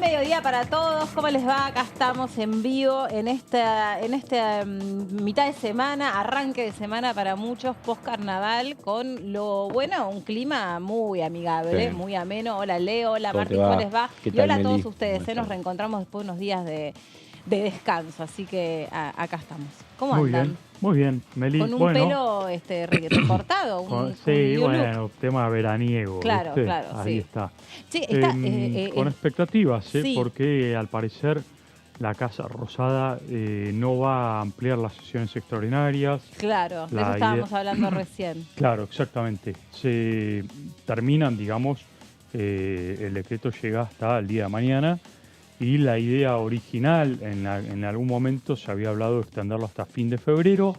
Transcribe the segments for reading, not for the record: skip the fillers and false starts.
mediodía para todos, ¿cómo les va? Acá estamos en vivo en esta mitad de semana, arranque de semana para muchos, post-carnaval, con lo bueno, un clima muy amigable, Sí. muy ameno. Hola Leo, hola ¿Cómo te Martín, ¿cómo va? les va? ¿Qué Y tal, hola a todos Meli? ustedes, ¿Cómo nos estás? reencontramos después de unos días de descanso, así que acá estamos. ¿Cómo Muy andan? bien, Meli. Con un Bueno, pelo recortado, un sí, new look. bueno, tema veraniego, Claro, ¿viste? claro, Ahí sí. está. Sí, está... Con expectativas, sí. porque al parecer la Casa Rosada no va a ampliar las sesiones extraordinarias. Claro, de eso La idea- estábamos hablando recién. Claro, exactamente. Se terminan, digamos, el decreto llega hasta el día de mañana y la idea original en algún momento se había hablado de extenderlo hasta fin de febrero,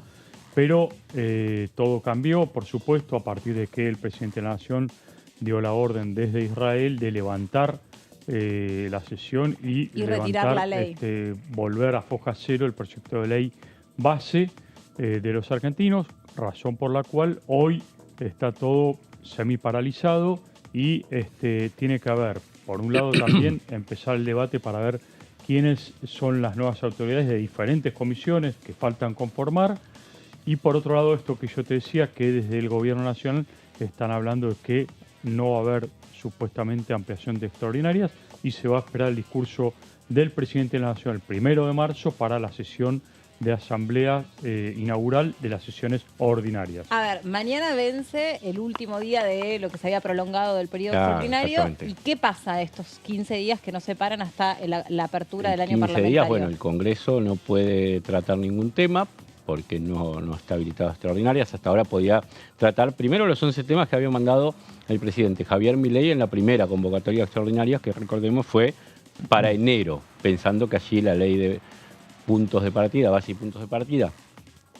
pero todo cambió, por supuesto, a partir de que el presidente de la Nación dio la orden desde Israel de levantar la sesión y retirar la ley. volver a foja cero el proyecto de ley base de los argentinos, razón por la cual hoy está todo semi paralizado y tiene que haber, por un lado también, empezar el debate para ver quiénes son las nuevas autoridades de diferentes comisiones que faltan conformar, y por otro lado esto que yo te decía, que desde el gobierno nacional están hablando de que no va a haber supuestamente ampliación de extraordinarias y se va a esperar el discurso del presidente de la Nación el 1 de marzo para la sesión de asamblea inaugural de las sesiones ordinarias. A ver, mañana vence el último día de lo que se había prolongado del periodo Claro, extraordinario. exactamente. ¿Y qué pasa estos 15 días que nos separan hasta la apertura del año 15 parlamentario? días, bueno, el Congreso no puede tratar ningún tema porque no está habilitado a extraordinarias. Hasta ahora podía tratar primero los 11 temas que había mandado el presidente Javier Milei en la primera convocatoria extraordinaria, que recordemos fue para enero, pensando que allí la ley de puntos de partida, base y puntos de partida,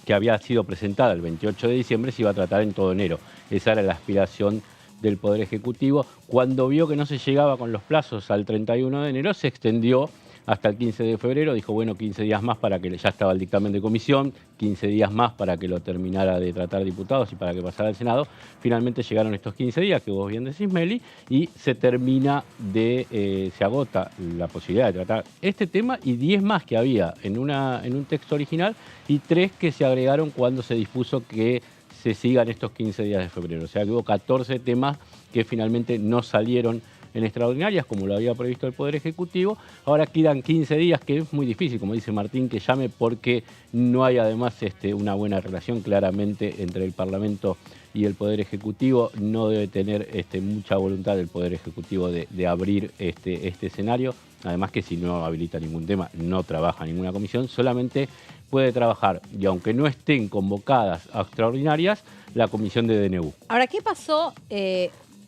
que había sido presentada el 28 de diciembre, se iba a tratar en todo enero. Esa era la aspiración del Poder Ejecutivo. Cuando vio que no se llegaba con los plazos al 31 de enero, se extendió hasta el 15 de febrero. Dijo, bueno, 15 días más para que ya estaba el dictamen de comisión, 15 días más para que lo terminara de tratar diputados y para que pasara al Senado. Finalmente llegaron estos 15 días, que vos bien decís, Meli, y se se agota la posibilidad de tratar este tema y 10 más que había en un texto original y 3 que se agregaron cuando se dispuso que se sigan estos 15 días de febrero. O sea que hubo 14 temas que finalmente no salieron en extraordinarias, como lo había previsto el Poder Ejecutivo. Ahora quedan 15 días, que es muy difícil, como dice Martín, que llame, porque no hay además una buena relación claramente entre el Parlamento y el Poder Ejecutivo. No debe tener mucha voluntad el Poder Ejecutivo de abrir este escenario. Además que si no habilita ningún tema, no trabaja ninguna comisión, solamente puede trabajar, y aunque no estén convocadas a extraordinarias, la comisión de DNU. Ahora, ¿qué pasó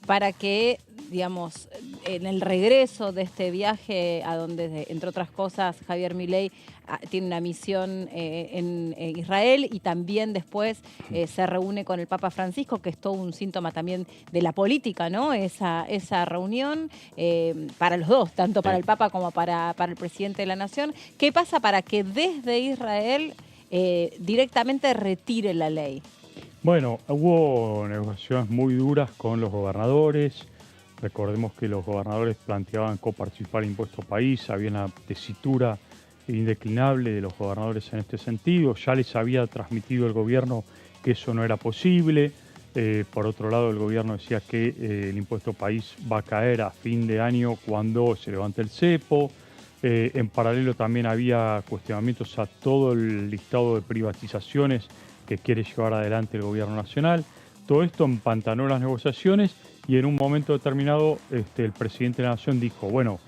para que, digamos, en el regreso de este viaje, a donde, entre otras cosas, Javier Milei tiene una misión en Israel y también después se reúne con el Papa Francisco, que es todo un síntoma también de la política, ¿no? Esa reunión para los dos, tanto para el Papa como para el presidente de la Nación. ¿Qué pasa para que desde Israel directamente retire la ley? Bueno, hubo negociaciones muy duras con los gobernadores. Recordemos que los gobernadores planteaban coparticipar impuesto país, había una tesitura indeclinable de los gobernadores en este sentido. Ya les había transmitido el gobierno que eso no era posible. Por otro lado, el gobierno decía que el impuesto país va a caer a fin de año cuando se levante el cepo. En paralelo también había cuestionamientos a todo el listado de privatizaciones que quiere llevar adelante el gobierno nacional. Todo esto empantanó las negociaciones y en un momento determinado el presidente de la Nación dijo, bueno,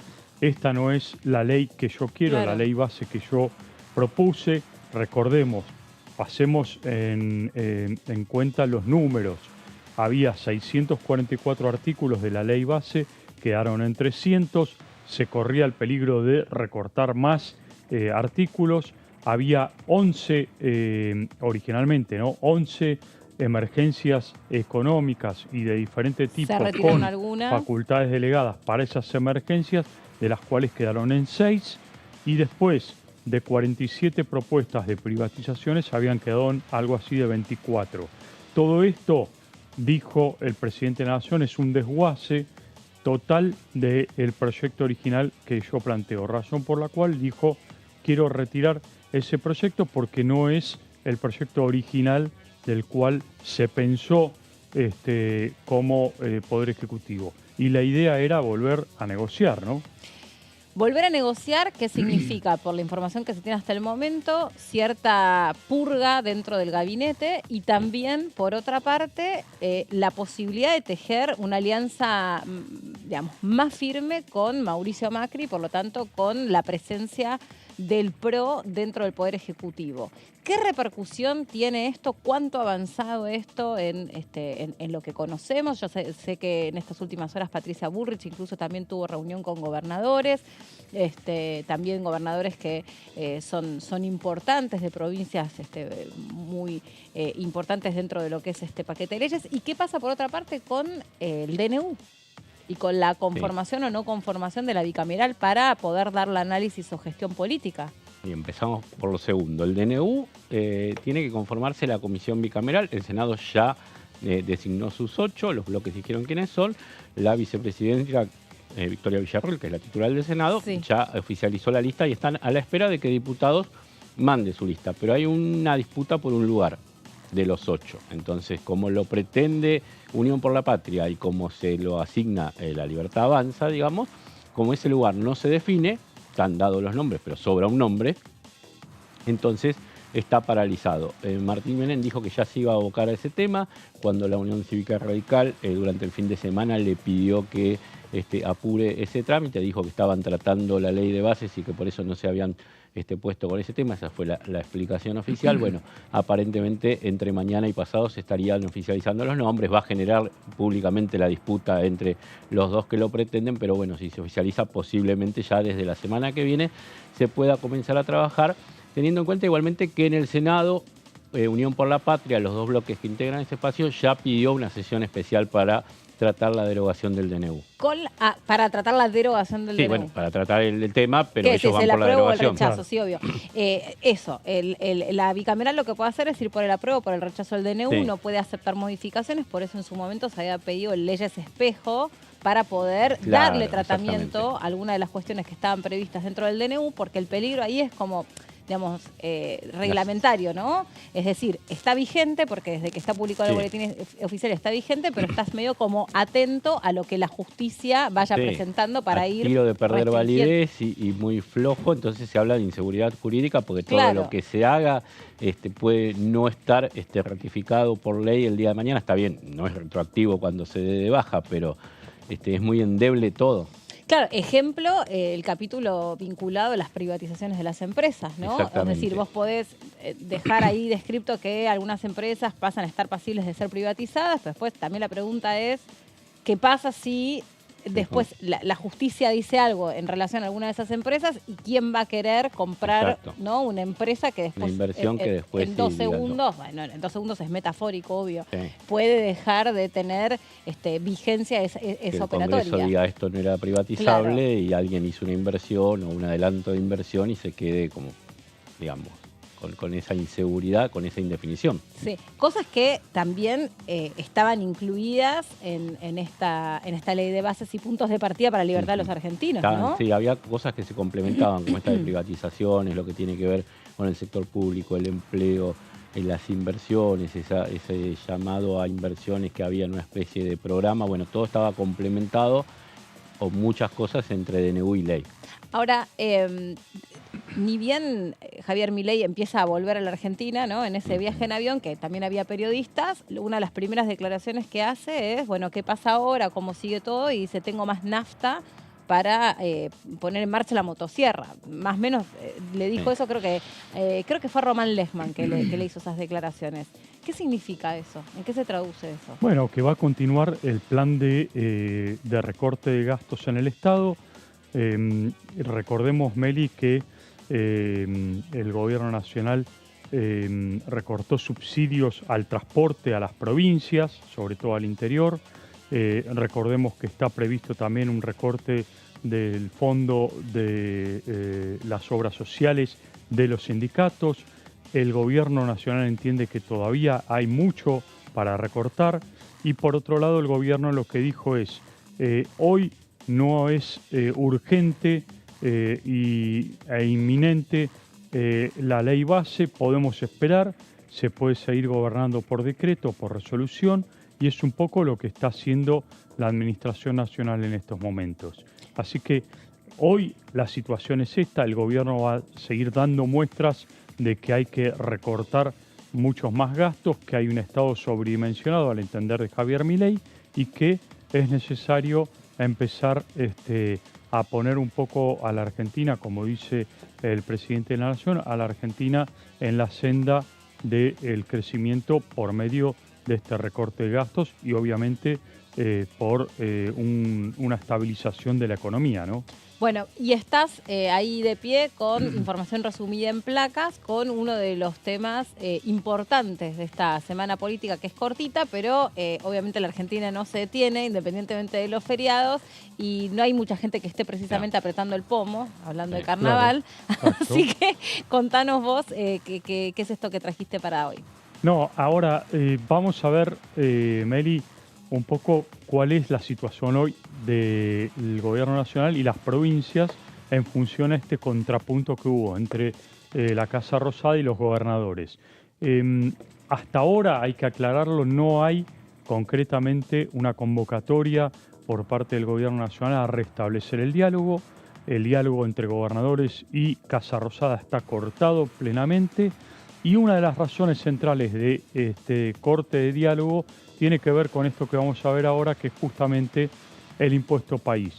esta no es la ley que yo quiero, Claro. La ley base que yo propuse. Recordemos, pasemos en cuenta los números. Había 644 artículos de la ley base, quedaron en 300, se corría el peligro de recortar más artículos. Había 11, originalmente, ¿no? 11 emergencias económicas y de diferente tipo con algunas facultades delegadas para esas emergencias, de las cuales quedaron en 6, y después de 47 propuestas de privatizaciones habían quedado en algo así de 24. Todo esto, dijo el presidente de la Nación, es un desguace total del proyecto original que yo planteo, razón por la cual dijo, quiero retirar ese proyecto porque no es el proyecto original del cual se pensó como Poder Ejecutivo. Y la idea era volver a negociar, ¿no? Volver a negociar, ¿qué significa? Por la información que se tiene hasta el momento, cierta purga dentro del gabinete y también, por otra parte, la posibilidad de tejer una alianza, digamos, más firme con Mauricio Macri, por lo tanto, con la presencia del PRO dentro del Poder Ejecutivo. ¿Qué repercusión tiene esto? ¿Cuánto ha avanzado esto en lo que conocemos? Yo sé que en estas últimas horas Patricia Bullrich incluso también tuvo reunión con gobernadores, también gobernadores que son importantes, de provincias muy importantes dentro de lo que es este paquete de leyes. ¿Y qué pasa por otra parte con el DNU? Y con la conformación o no conformación de la bicameral para poder dar el análisis o gestión política. Y empezamos por lo segundo. El DNU tiene que conformarse la comisión bicameral. El Senado ya designó sus 8, los bloques dijeron quiénes son. La vicepresidenta Victoria Villarroel, que es la titular del Senado, ya oficializó la lista y están a la espera de que diputados mande su lista. Pero hay una disputa por un lugar de los 8. Entonces, como lo pretende Unión por la Patria y como se lo asigna La Libertad Avanza, digamos, como ese lugar no se define, están dados los nombres, pero sobra un nombre, entonces está paralizado. Martín Menem dijo que ya se iba a abocar a ese tema cuando la Unión Cívica Radical durante el fin de semana le pidió que apure ese trámite, dijo que estaban tratando la ley de bases y que por eso no se habían puesto con ese tema. Esa fue la explicación oficial. Bueno, aparentemente entre mañana y pasado se estarían oficializando los nombres, va a generar públicamente la disputa entre los dos que lo pretenden, pero bueno, si se oficializa posiblemente ya desde la semana que viene se pueda comenzar a trabajar, teniendo en cuenta igualmente que en el Senado Unión por la Patria, los dos bloques que integran ese espacio, ya pidió una sesión especial para tratar la derogación del DNU. Para tratar la derogación del DNU. Sí, bueno, para tratar el tema, pero ellos van el por la apruebo o el derogación. rechazo, sí, obvio. La bicameral lo que puede hacer es ir por el apruebo o por el rechazo del DNU, no puede aceptar modificaciones, por eso en su momento se había pedido leyes espejo para poder darle tratamiento a algunas de las cuestiones que estaban previstas dentro del DNU, porque el peligro ahí es como, digamos, reglamentario, ¿no? Es decir, está vigente, porque desde que está publicado el boletín oficial está vigente, pero estás medio como atento a lo que la justicia vaya presentando para ir tiro de perder validez y muy flojo, entonces se habla de inseguridad jurídica, porque todo lo que se haga puede no estar ratificado por ley el día de mañana. Está bien, no es retroactivo cuando se dé de baja, pero es muy endeble todo. Claro, ejemplo, el capítulo vinculado a las privatizaciones de las empresas, ¿no? Es decir, vos podés dejar ahí descripto que algunas empresas pasan a estar pasibles de ser privatizadas, pero después también la pregunta es, ¿qué pasa si después la justicia dice algo en relación a alguna de esas empresas y quién va a querer comprar, ¿no? Una empresa que después, una inversión que después en 2 segundos, bueno, en 2 segundos es metafórico, obvio, puede dejar de tener vigencia esa operatoria. El Congreso diga esto no era privatizable y alguien hizo una inversión o un adelanto de inversión y se quede como, digamos, con esa inseguridad, con esa indefinición. Sí, cosas que también estaban incluidas en esta ley de bases y puntos de partida para la libertad de los argentinos, ¿no? Sí, había cosas que se complementaban, como esta de privatizaciones, lo que tiene que ver con el sector público, el empleo, las inversiones, ese llamado a inversiones que había en una especie de programa. Bueno, todo estaba complementado, o muchas cosas entre DNU y ley. Ahora, ni bien Javier Milei empieza a volver a la Argentina, ¿no? En ese viaje en avión, que también había periodistas, una de las primeras declaraciones que hace es, bueno, ¿qué pasa ahora? ¿Cómo sigue todo? Y dice, tengo más nafta para poner en marcha la motosierra. Más o menos le dijo eso, creo que fue Román Lechman que le hizo esas declaraciones. ¿Qué significa eso? ¿En qué se traduce eso? Bueno, que va a continuar el plan de recorte de gastos en el Estado. Recordemos, Meli, que el gobierno nacional recortó subsidios al transporte a las provincias, sobre todo al interior. Recordemos que está previsto también un recorte del fondo de las obras sociales de los sindicatos. El gobierno nacional entiende que todavía hay mucho para recortar y por otro lado el gobierno lo que dijo es Hoy no es urgente e inminente la ley base, podemos esperar, se puede seguir gobernando por decreto, por resolución, y es un poco lo que está haciendo la Administración Nacional en estos momentos. Así que hoy la situación es esta, el gobierno va a seguir dando muestras de que hay que recortar muchos más gastos, que hay un Estado sobredimensionado al entender de Javier Milei y que es necesario empezar a poner un poco a la Argentina, como dice el presidente de la Nación, a la Argentina en la senda del crecimiento por medio de este recorte de gastos y obviamente por una estabilización de la economía, ¿no? Bueno, y estás ahí de pie con información resumida en placas, con uno de los temas importantes de esta semana política, que es cortita, pero obviamente la Argentina no se detiene, independientemente de los feriados, y no hay mucha gente que esté precisamente apretando el pomo, hablando de carnaval. Claro. Así que contanos vos qué es esto que trajiste para hoy. No, ahora vamos a ver, Meli, un poco cuál es la situación hoy del Gobierno Nacional y las provincias en función a este contrapunto que hubo entre la Casa Rosada y los gobernadores. Hasta ahora, hay que aclararlo, no hay concretamente una convocatoria por parte del Gobierno Nacional a restablecer el diálogo. El diálogo entre gobernadores y Casa Rosada está cortado plenamente. Y una de las razones centrales de este corte de diálogo tiene que ver con esto que vamos a ver ahora, que es justamente el impuesto país.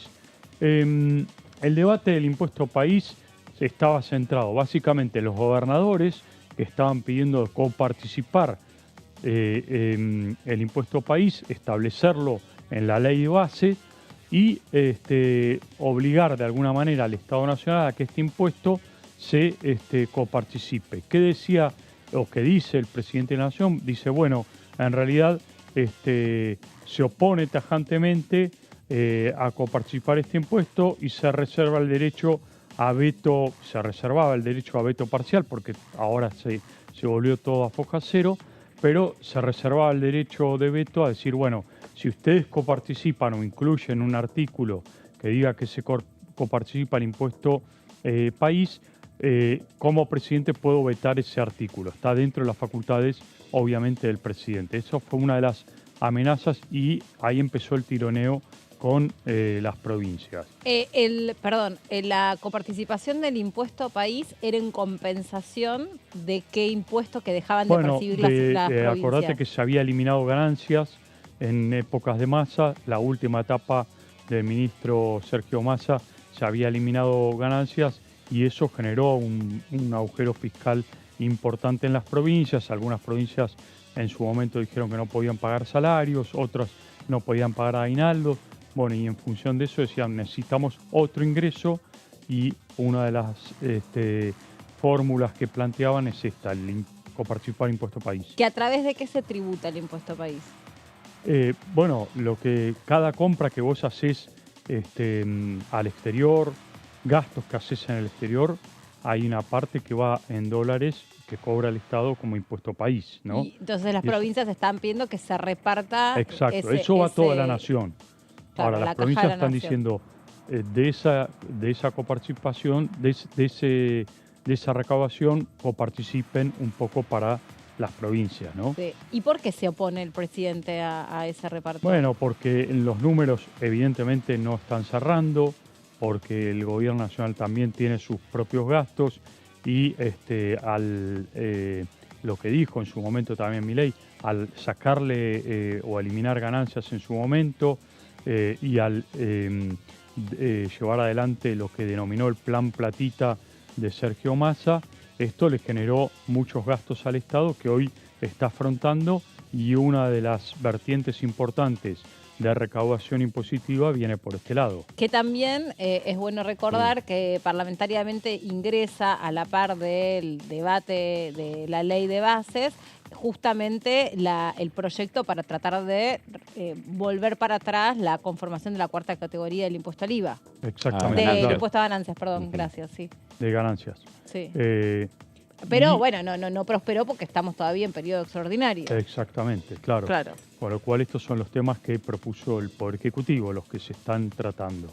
El debate del impuesto país estaba centrado básicamente en los gobernadores que estaban pidiendo coparticipar el impuesto país, establecerlo en la ley base y obligar de alguna manera al Estado Nacional a que este impuesto se coparticipe. ¿Qué decía o qué dice el presidente de la Nación? Dice, bueno, en realidad se opone tajantemente a coparticipar este impuesto y se reserva el derecho a veto, se reservaba el derecho a veto parcial porque ahora se volvió todo a foja cero, pero se reservaba el derecho de veto a decir, bueno, si ustedes coparticipan o incluyen un artículo que diga que se coparticipa el impuesto país, como presidente puedo vetar ese artículo. Está dentro de las facultades, obviamente, del presidente. Eso fue una de las amenazas y ahí empezó el tironeo con las provincias. La coparticipación del impuesto país era en compensación de qué impuesto que dejaban de percibir las provincias. Acordate que se había eliminado ganancias en épocas de Massa. La última etapa del ministro Sergio Massa se había eliminado ganancias y eso generó un agujero fiscal importante en las provincias. Algunas provincias en su momento dijeron que no podían pagar salarios, otras no podían pagar aguinaldos. Bueno, y en función de eso decían, necesitamos otro ingreso y una de las fórmulas que planteaban es esta, el coparticipar impuesto país. ¿Que a través de qué se tributa el impuesto país? Bueno, cada compra que vos haces al exterior, gastos que haces en el exterior, hay una parte que va en dólares que cobra el Estado como impuesto país, ¿no? Y entonces las provincias están pidiendo que se reparta. Exacto, eso va a toda la nación. Claro, ahora, las provincias están diciendo de esa coparticipación, de esa recaudación, coparticipen un poco para las provincias, ¿no? Sí. ¿Y por qué se opone el presidente a ese reparto? Bueno, porque los números evidentemente no están cerrando, porque el gobierno nacional también tiene sus propios gastos y lo que dijo en su momento también Milei, al sacarle o eliminar ganancias en su momento y al llevar adelante lo que denominó el Plan Platita de Sergio Massa, esto le generó muchos gastos al Estado que hoy está afrontando y una de las vertientes importantes de recaudación impositiva viene por este lado. Que también es bueno recordar que parlamentariamente ingresa a la par del debate de la ley de bases justamente el proyecto para tratar de volver para atrás la conformación de la cuarta categoría del impuesto al IVA. Exactamente. Del impuesto a ganancias, perdón, gracias, sí. De ganancias. Sí. Pero bueno, no prosperó porque estamos todavía en periodo extraordinario. Exactamente, claro. Claro. Con lo cual estos son los temas que propuso el Poder Ejecutivo, los que se están tratando.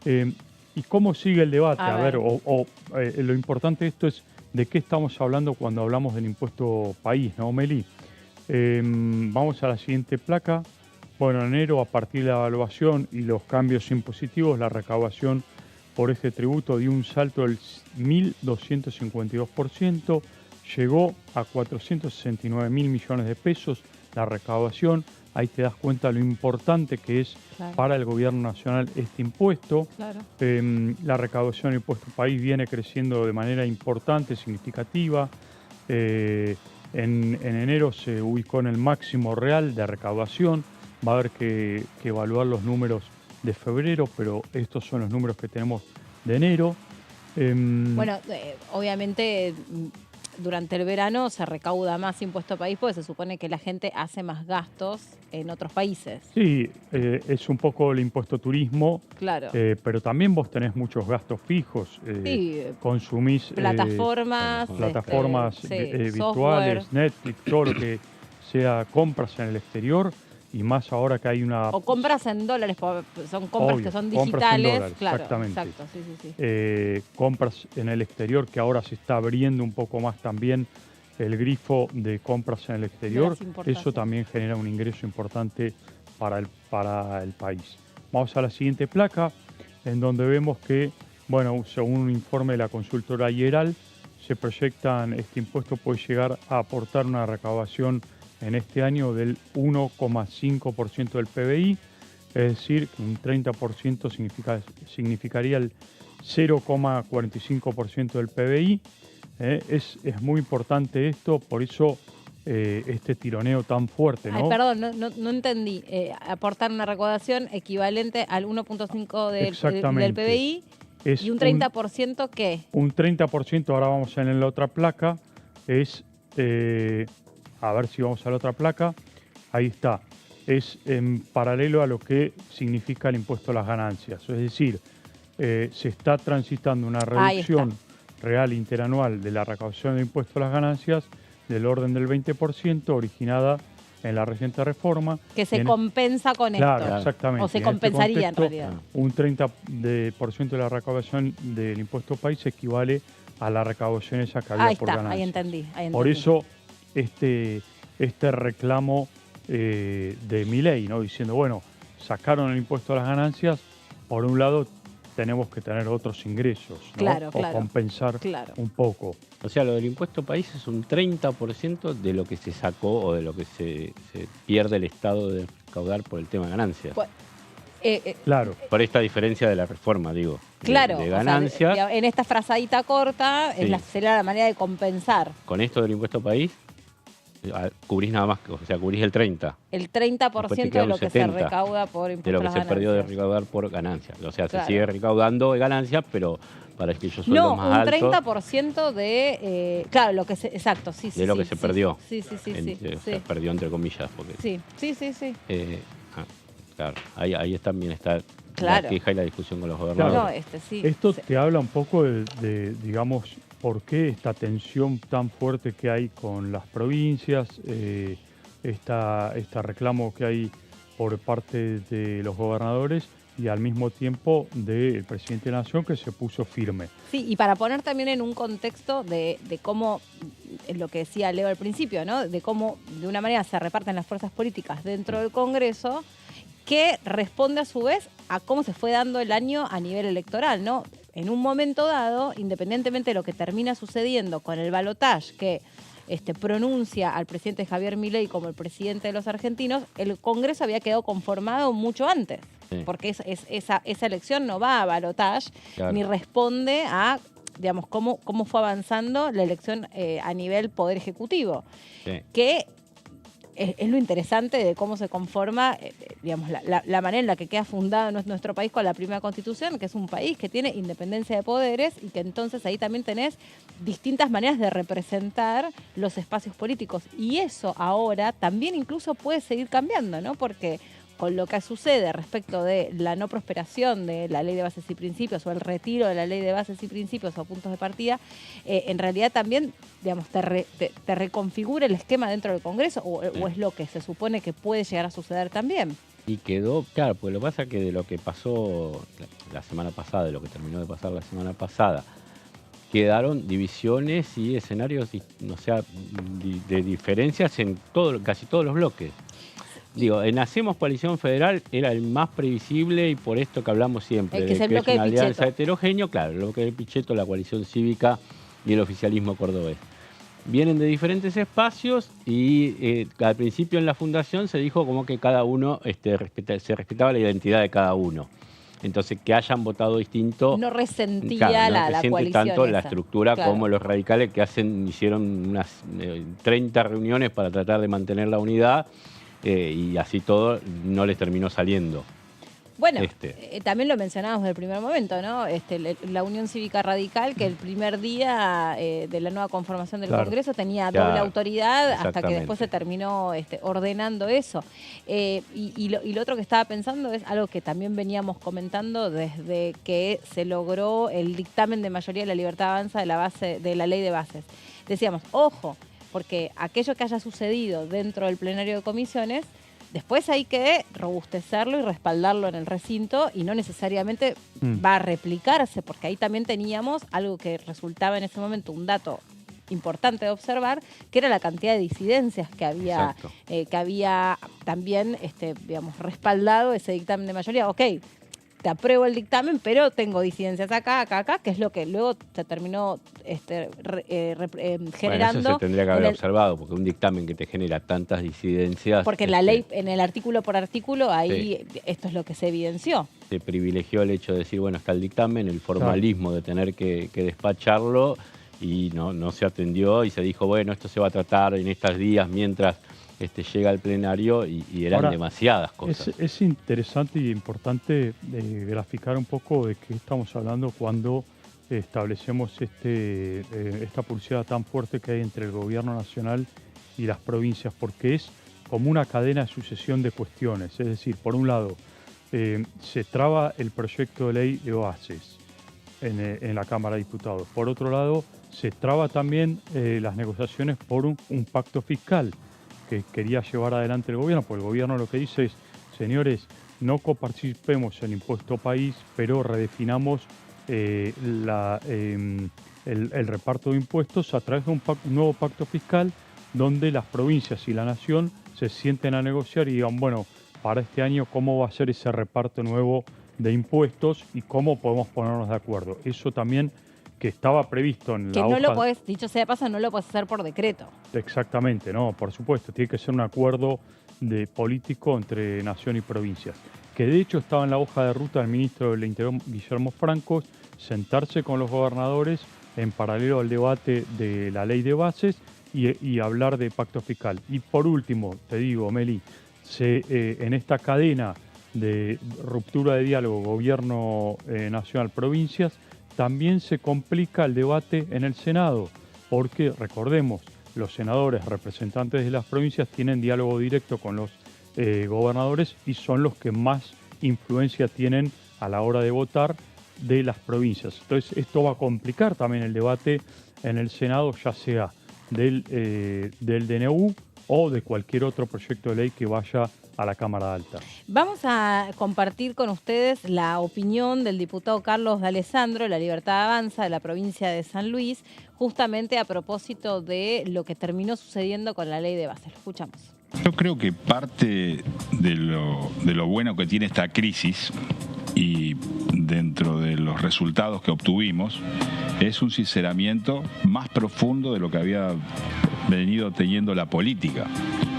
¿Y cómo sigue el debate? A ver. Lo importante de esto es de qué estamos hablando cuando hablamos del impuesto país, ¿no, Meli? Vamos a la siguiente placa. Bueno, en enero, a partir de la evaluación y los cambios impositivos, la recaudación por este tributo dio un salto del 1.252%, llegó a 469.000 millones de pesos la recaudación. Ahí te das cuenta lo importante que es para el gobierno nacional este impuesto. Claro. La recaudación del impuesto país viene creciendo de manera importante, significativa. En enero se ubicó en el máximo real de recaudación. Va a haber que evaluar los números de febrero, pero estos son los números que tenemos de enero. Bueno, obviamente durante el verano se recauda más impuesto país porque se supone que la gente hace más gastos en otros países. Sí, es un poco el impuesto turismo, Claro. pero también vos tenés muchos gastos fijos. Sí, consumís plataformas, virtuales, software. Netflix, todo lo que sea compras en el exterior. Y más ahora que hay una... O compras en dólares, son compras Obvio, que son compras en digitales. dólares, Claro, exactamente. exacto, sí. Compras en el exterior, que ahora se está abriendo un poco más también el grifo de compras en el exterior. Eso también genera un ingreso importante para el país. Vamos a la siguiente placa, en donde vemos que, bueno, según un informe de la consultora IERAL, se proyectan, este impuesto puede llegar a aportar una recaudación en este año del 1,5% del PBI, es decir, que un 30% significaría el 0,45% del PBI. Es muy importante esto, por eso este tironeo tan fuerte, ¿no? Ay, perdón, no entendí. Aportar una recaudación equivalente al 1,5% del PBI y un 30% ¿qué? Un 30%, ahora vamos en la otra placa, es... a ver si vamos a la otra placa. Ahí está. Es en paralelo a lo que significa el impuesto a las ganancias. Es decir, se está transitando una reducción real interanual de la recaudación de impuesto a las ganancias del orden del 20%, originada en la reciente reforma. Que se compensa con esto. Claro, exactamente. O se compensaría en realidad. Un 30% de la recaudación del impuesto país equivale a la recaudación esa que había por ganancias. Ahí entendí. Por eso este reclamo de Milei, ¿no? Diciendo, bueno, sacaron el impuesto a las ganancias, por un lado tenemos que tener otros ingresos, ¿no? O compensar un poco. O sea, lo del impuesto país es un 30% de lo que se sacó o de lo que se pierde el Estado de recaudar por el tema de ganancias. Claro. Por esta diferencia de la reforma, digo. Claro. De ganancias. O sea, en esta frazadita corta será la manera de compensar. Con esto del impuesto país, cubrís nada más, o sea, cubrís el 30%. El 30% de lo que se recauda por impuesto a las ganancias. De lo que se perdió de recaudar por ganancias. O sea, se sigue recaudando de ganancias, pero para aquellos sueldos más altos... No, un 30% de... claro, lo que se... Exacto, sí. De lo que se perdió. Sí. Se perdió entre comillas. Porque, sí. Claro, ahí también está la queja y la discusión con los gobernadores. Claro. Esto te habla un poco de, digamos, por qué esta tensión tan fuerte que hay con las provincias, este reclamo que hay por parte de los gobernadores y al mismo tiempo del presidente de la Nación, que se puso firme. Sí, y para poner también en un contexto de cómo, lo que decía Leo al principio, ¿no? De cómo de una manera se reparten las fuerzas políticas dentro del Congreso, que responde a su vez a cómo se fue dando el año a nivel electoral, ¿no? En un momento dado, independientemente de lo que termina sucediendo con el balotaje que pronuncia al presidente Javier Milei como el presidente de los argentinos, el Congreso había quedado conformado mucho antes, porque esa elección no va a balotaje, ni responde a, digamos, cómo fue avanzando la elección a nivel Poder Ejecutivo, que es lo interesante de cómo se conforma, digamos, la manera en la que queda fundado nuestro país con la primera Constitución, que es un país que tiene independencia de poderes y que entonces ahí también tenés distintas maneras de representar los espacios políticos. Y eso ahora también incluso puede seguir cambiando, ¿no? Porque con lo que sucede respecto de la no prosperación de la ley de bases y principios o el retiro de la ley de bases y principios o puntos de partida, en realidad también, digamos, te reconfigura el esquema dentro del Congreso o es lo que se supone que puede llegar a suceder también. Y quedó, claro, pues lo que pasa es que de lo que pasó la semana pasada, de lo que terminó de pasar la semana pasada, quedaron divisiones y escenarios, o sea, de diferencias en casi todos los bloques. Digo, en Hacemos Coalición Federal era el más previsible y por esto que hablamos siempre, que es de que es una alianza Pichetto. heterogénea, claro, el bloque de Pichetto, la coalición cívica y el oficialismo cordobés. Vienen de diferentes espacios y al principio en la fundación se dijo como que cada uno se respetaba la identidad de cada uno. Entonces, que hayan votado distinto... No resentía claro, no la resiente coalición tanto la esa. estructura Claro. como los radicales que hicieron unas 30 reuniones para tratar de mantener la unidad y así todo no les terminó saliendo. Bueno, también lo mencionábamos desde el primer momento, ¿no? La Unión Cívica Radical, que el primer día de la nueva conformación del Congreso tenía doble autoridad hasta que después se terminó ordenando eso. Y lo otro que estaba pensando es algo que también veníamos comentando desde que se logró el dictamen de mayoría de la Libertad Avanza de la ley de bases. Decíamos, ojo, porque aquello que haya sucedido dentro del plenario de comisiones, después hay que robustecerlo y respaldarlo en el recinto y no necesariamente va a replicarse, porque ahí también teníamos algo que resultaba en ese momento un dato importante de observar, que era la cantidad de disidencias que había también digamos, respaldado ese dictamen de mayoría. Ok, te apruebo el dictamen, pero tengo disidencias acá, que es lo que luego se terminó generando. Bueno, eso se tendría que haber observado, porque un dictamen que te genera tantas disidencias... Porque en la ley, en el artículo por artículo, ahí esto es lo que se evidenció. Se privilegió el hecho de decir, bueno, está el dictamen, el formalismo de tener que despacharlo, y no se atendió, y se dijo, bueno, esto se va a tratar en estos días mientras... llega al plenario y eran ahora, demasiadas cosas. Es interesante y importante graficar un poco de qué estamos hablando cuando establecemos esta pulseada tan fuerte que hay entre el gobierno nacional y las provincias, porque es como una cadena de sucesión de cuestiones. Es decir, por un lado, se traba el proyecto de ley de bases en la Cámara de Diputados. Por otro lado, se traba también las negociaciones por un pacto fiscal que quería llevar adelante el gobierno, porque el gobierno lo que dice es, señores, no coparticipemos en impuesto país, pero redefinamos el reparto de impuestos a través de un nuevo pacto fiscal donde las provincias y la nación se sienten a negociar y digan, bueno, para este año, ¿cómo va a ser ese reparto nuevo de impuestos y cómo podemos ponernos de acuerdo? Eso también que estaba previsto en la hoja... Que no lo podés, dicho sea de paso, no lo podés hacer por decreto. Exactamente, no, por supuesto, tiene que ser un acuerdo político entre nación y provincias. Que de hecho estaba en la hoja de ruta del ministro del Interior, Guillermo Franco, sentarse con los gobernadores en paralelo al debate de la ley de bases y hablar de pacto fiscal. Y por último, te digo, Meli, en esta cadena de ruptura de diálogo gobierno nacional-provincias, también se complica el debate en el Senado, porque recordemos, los senadores representantes de las provincias tienen diálogo directo con los gobernadores y son los que más influencia tienen a la hora de votar de las provincias. Entonces esto va a complicar también el debate en el Senado, ya sea del DNU o de cualquier otro proyecto de ley que vaya a la Cámara Alta. Vamos a compartir con ustedes la opinión del diputado Carlos D'Alessandro de la Libertad Avanza de la provincia de San Luis, justamente a propósito de lo que terminó sucediendo con la ley de bases. Lo escuchamos. Yo creo que parte de lo bueno que tiene esta crisis y dentro de los resultados que obtuvimos es un sinceramiento más profundo de lo que había venido teniendo la política.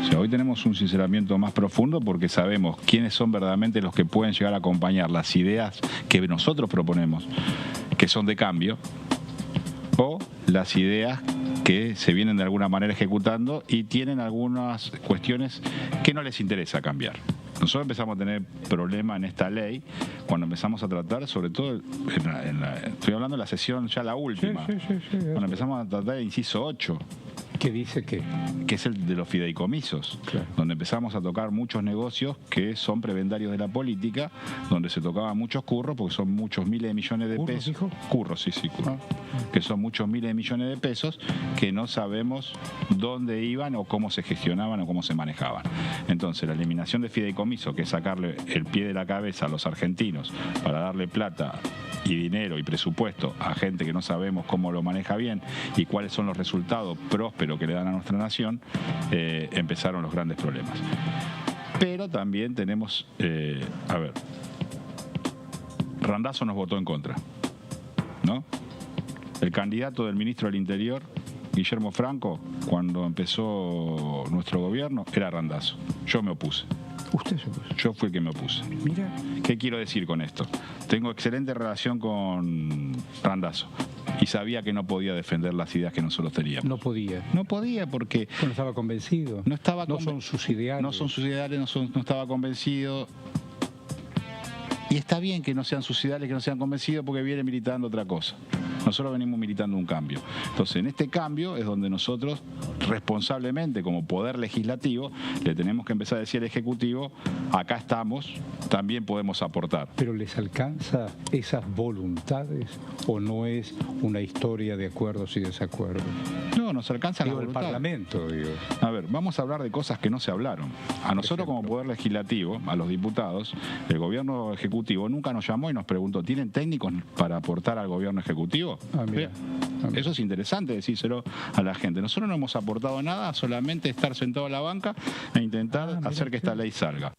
O sea, hoy tenemos un sinceramiento más profundo porque sabemos quiénes son verdaderamente los que pueden llegar a acompañar las ideas que nosotros proponemos, que son de cambio, o las ideas que se vienen de alguna manera ejecutando y tienen algunas cuestiones que no les interesa cambiar. Nosotros empezamos a tener problemas en esta ley cuando empezamos a tratar, sobre todo, estoy hablando de la sesión ya la última, cuando empezamos a tratar el inciso 8. ¿Qué dice qué? Que es el de los fideicomisos, claro, donde empezamos a tocar muchos negocios que son prebendarios de la política, donde se tocaban muchos curros, porque son muchos miles de millones de ¿Curros, pesos. dijo? Curros, sí, curros. Que son muchos miles de millones de pesos que no sabemos dónde iban o cómo se gestionaban o cómo se manejaban. Entonces, la eliminación de fideicomiso, que es sacarle el pie de la cabeza a los argentinos para darle plata y dinero y presupuesto a gente que no sabemos cómo lo maneja bien y cuáles son los resultados prósperos que le dan a nuestra nación, empezaron los grandes problemas. Pero también tenemos, Randazzo nos votó en contra, ¿no? El candidato del ministro del Interior, Guillermo Franco, cuando empezó nuestro gobierno, era Randazzo. Yo me opuse. ¿Usted se puso? Yo fui el que me opuse. Mira. ¿Qué quiero decir con esto? Tengo excelente relación con Randazzo y sabía que no podía defender las ideas que nosotros teníamos. No podía. No podía porque No estaba convencido. no estaba No son sus ideales. No son sus ideales, no estaba convencido. Y está bien que no sean sus ideales, que no sean convencidos, porque viene militando otra cosa. Nosotros venimos militando un cambio. Entonces, en este cambio es donde nosotros, responsablemente, como poder legislativo, le tenemos que empezar a decir al Ejecutivo, acá estamos, también podemos aportar. ¿Pero les alcanza esas voluntades o no es una historia de acuerdos y desacuerdos? No, nos alcanza la Digo, el voluntad. Parlamento, digo. A ver, vamos a hablar de cosas que no se hablaron. A nosotros como Poder Legislativo, a los diputados, el gobierno ejecutivo nunca nos llamó y nos preguntó, ¿tienen técnicos para aportar al gobierno ejecutivo? Ah, mira. Eso es interesante decírselo a la gente. Nosotros no hemos aportado nada, solamente estar sentado en la banca e intentar hacer que esta ley salga.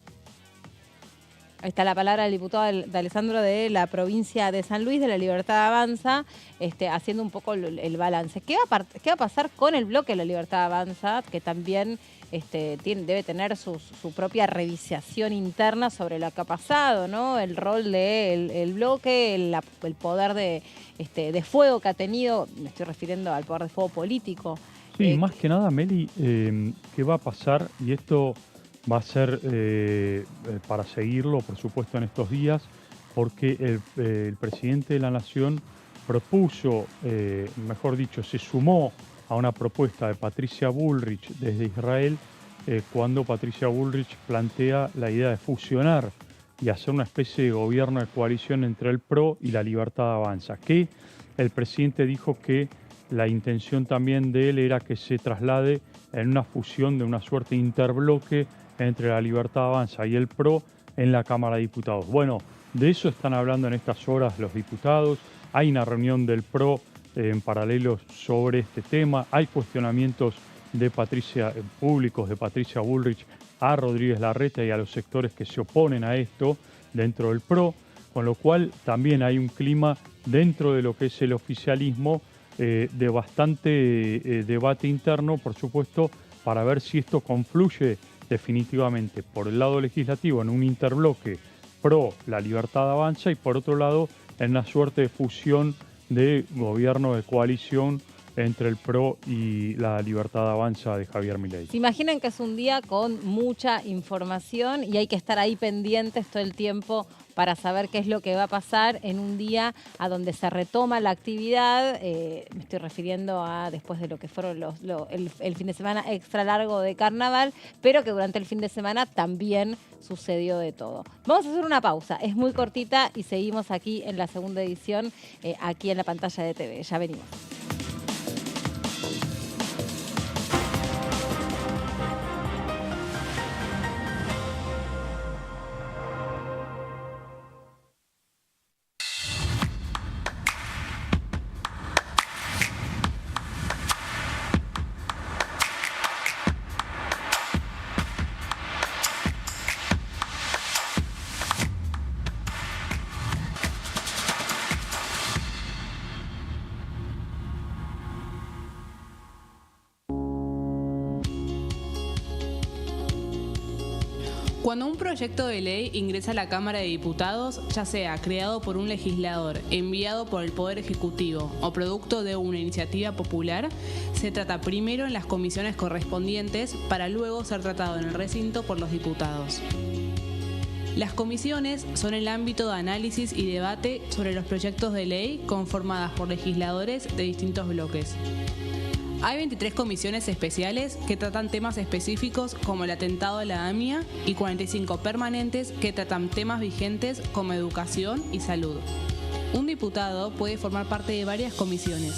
Ahí está la palabra del diputado de Alessandro de la provincia de San Luis, de la Libertad Avanza, haciendo un poco el balance. ¿Qué va a pasar con el bloque de la Libertad Avanza, que también debe tener su propia revisación interna sobre lo que ha pasado, ¿no? El rol del bloque, el poder de fuego que ha tenido, me estoy refiriendo al poder de fuego político. Sí, más que nada, Meli, ¿qué va a pasar? Y esto va a ser para seguirlo, por supuesto, en estos días, porque el presidente de la Nación propuso, mejor dicho, se sumó a una propuesta de Patricia Bullrich desde Israel, cuando Patricia Bullrich plantea la idea de fusionar y hacer una especie de gobierno de coalición entre el PRO y la Libertad Avanza, que el presidente dijo que la intención también de él era que se traslade en una fusión de una suerte de interbloque entre la Libertad Avanza y el PRO en la Cámara de Diputados. Bueno, de eso están hablando en estas horas los diputados. Hay una reunión del PRO en paralelo sobre este tema. Hay cuestionamientos públicos de Patricia Bullrich a Rodríguez Larreta y a los sectores que se oponen a esto dentro del PRO, con lo cual también hay un clima dentro de lo que es el oficialismo de bastante debate interno, por supuesto, para ver si esto confluye definitivamente por el lado legislativo en un interbloque pro la Libertad Avanza y por otro lado en una suerte de fusión de gobierno de coalición entre el PRO y la Libertad Avanza de Javier Milei. Se imaginan que es un día con mucha información y hay que estar ahí pendientes todo el tiempo para saber qué es lo que va a pasar en un día a donde se retoma la actividad. Me estoy refiriendo a después de lo que fueron el fin de semana extra largo de carnaval, pero que durante el fin de semana también sucedió de todo. Vamos a hacer una pausa, es muy cortita y seguimos aquí en la segunda edición, aquí en la pantalla de TV. Ya venimos. Cuando un proyecto de ley ingresa a la Cámara de Diputados, ya sea creado por un legislador, enviado por el Poder Ejecutivo o producto de una iniciativa popular, se trata primero en las comisiones correspondientes para luego ser tratado en el recinto por los diputados. Las comisiones son el ámbito de análisis y debate sobre los proyectos de ley conformadas por legisladores de distintos bloques. Hay 23 comisiones especiales que tratan temas específicos como el atentado de la AMIA y 45 permanentes que tratan temas vigentes como educación y salud. Un diputado puede formar parte de varias comisiones.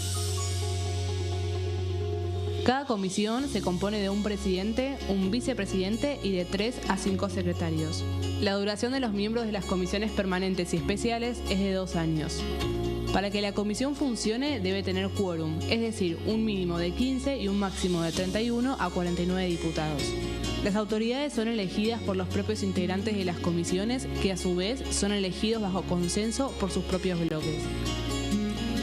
Cada comisión se compone de un presidente, un vicepresidente y de 3 a 5 secretarios. La duración de los miembros de las comisiones permanentes y especiales es de 2 años. Para que la comisión funcione debe tener quórum, es decir, un mínimo de 15 y un máximo de 31 a 49 diputados. Las autoridades son elegidas por los propios integrantes de las comisiones, que a su vez son elegidos bajo consenso por sus propios bloques.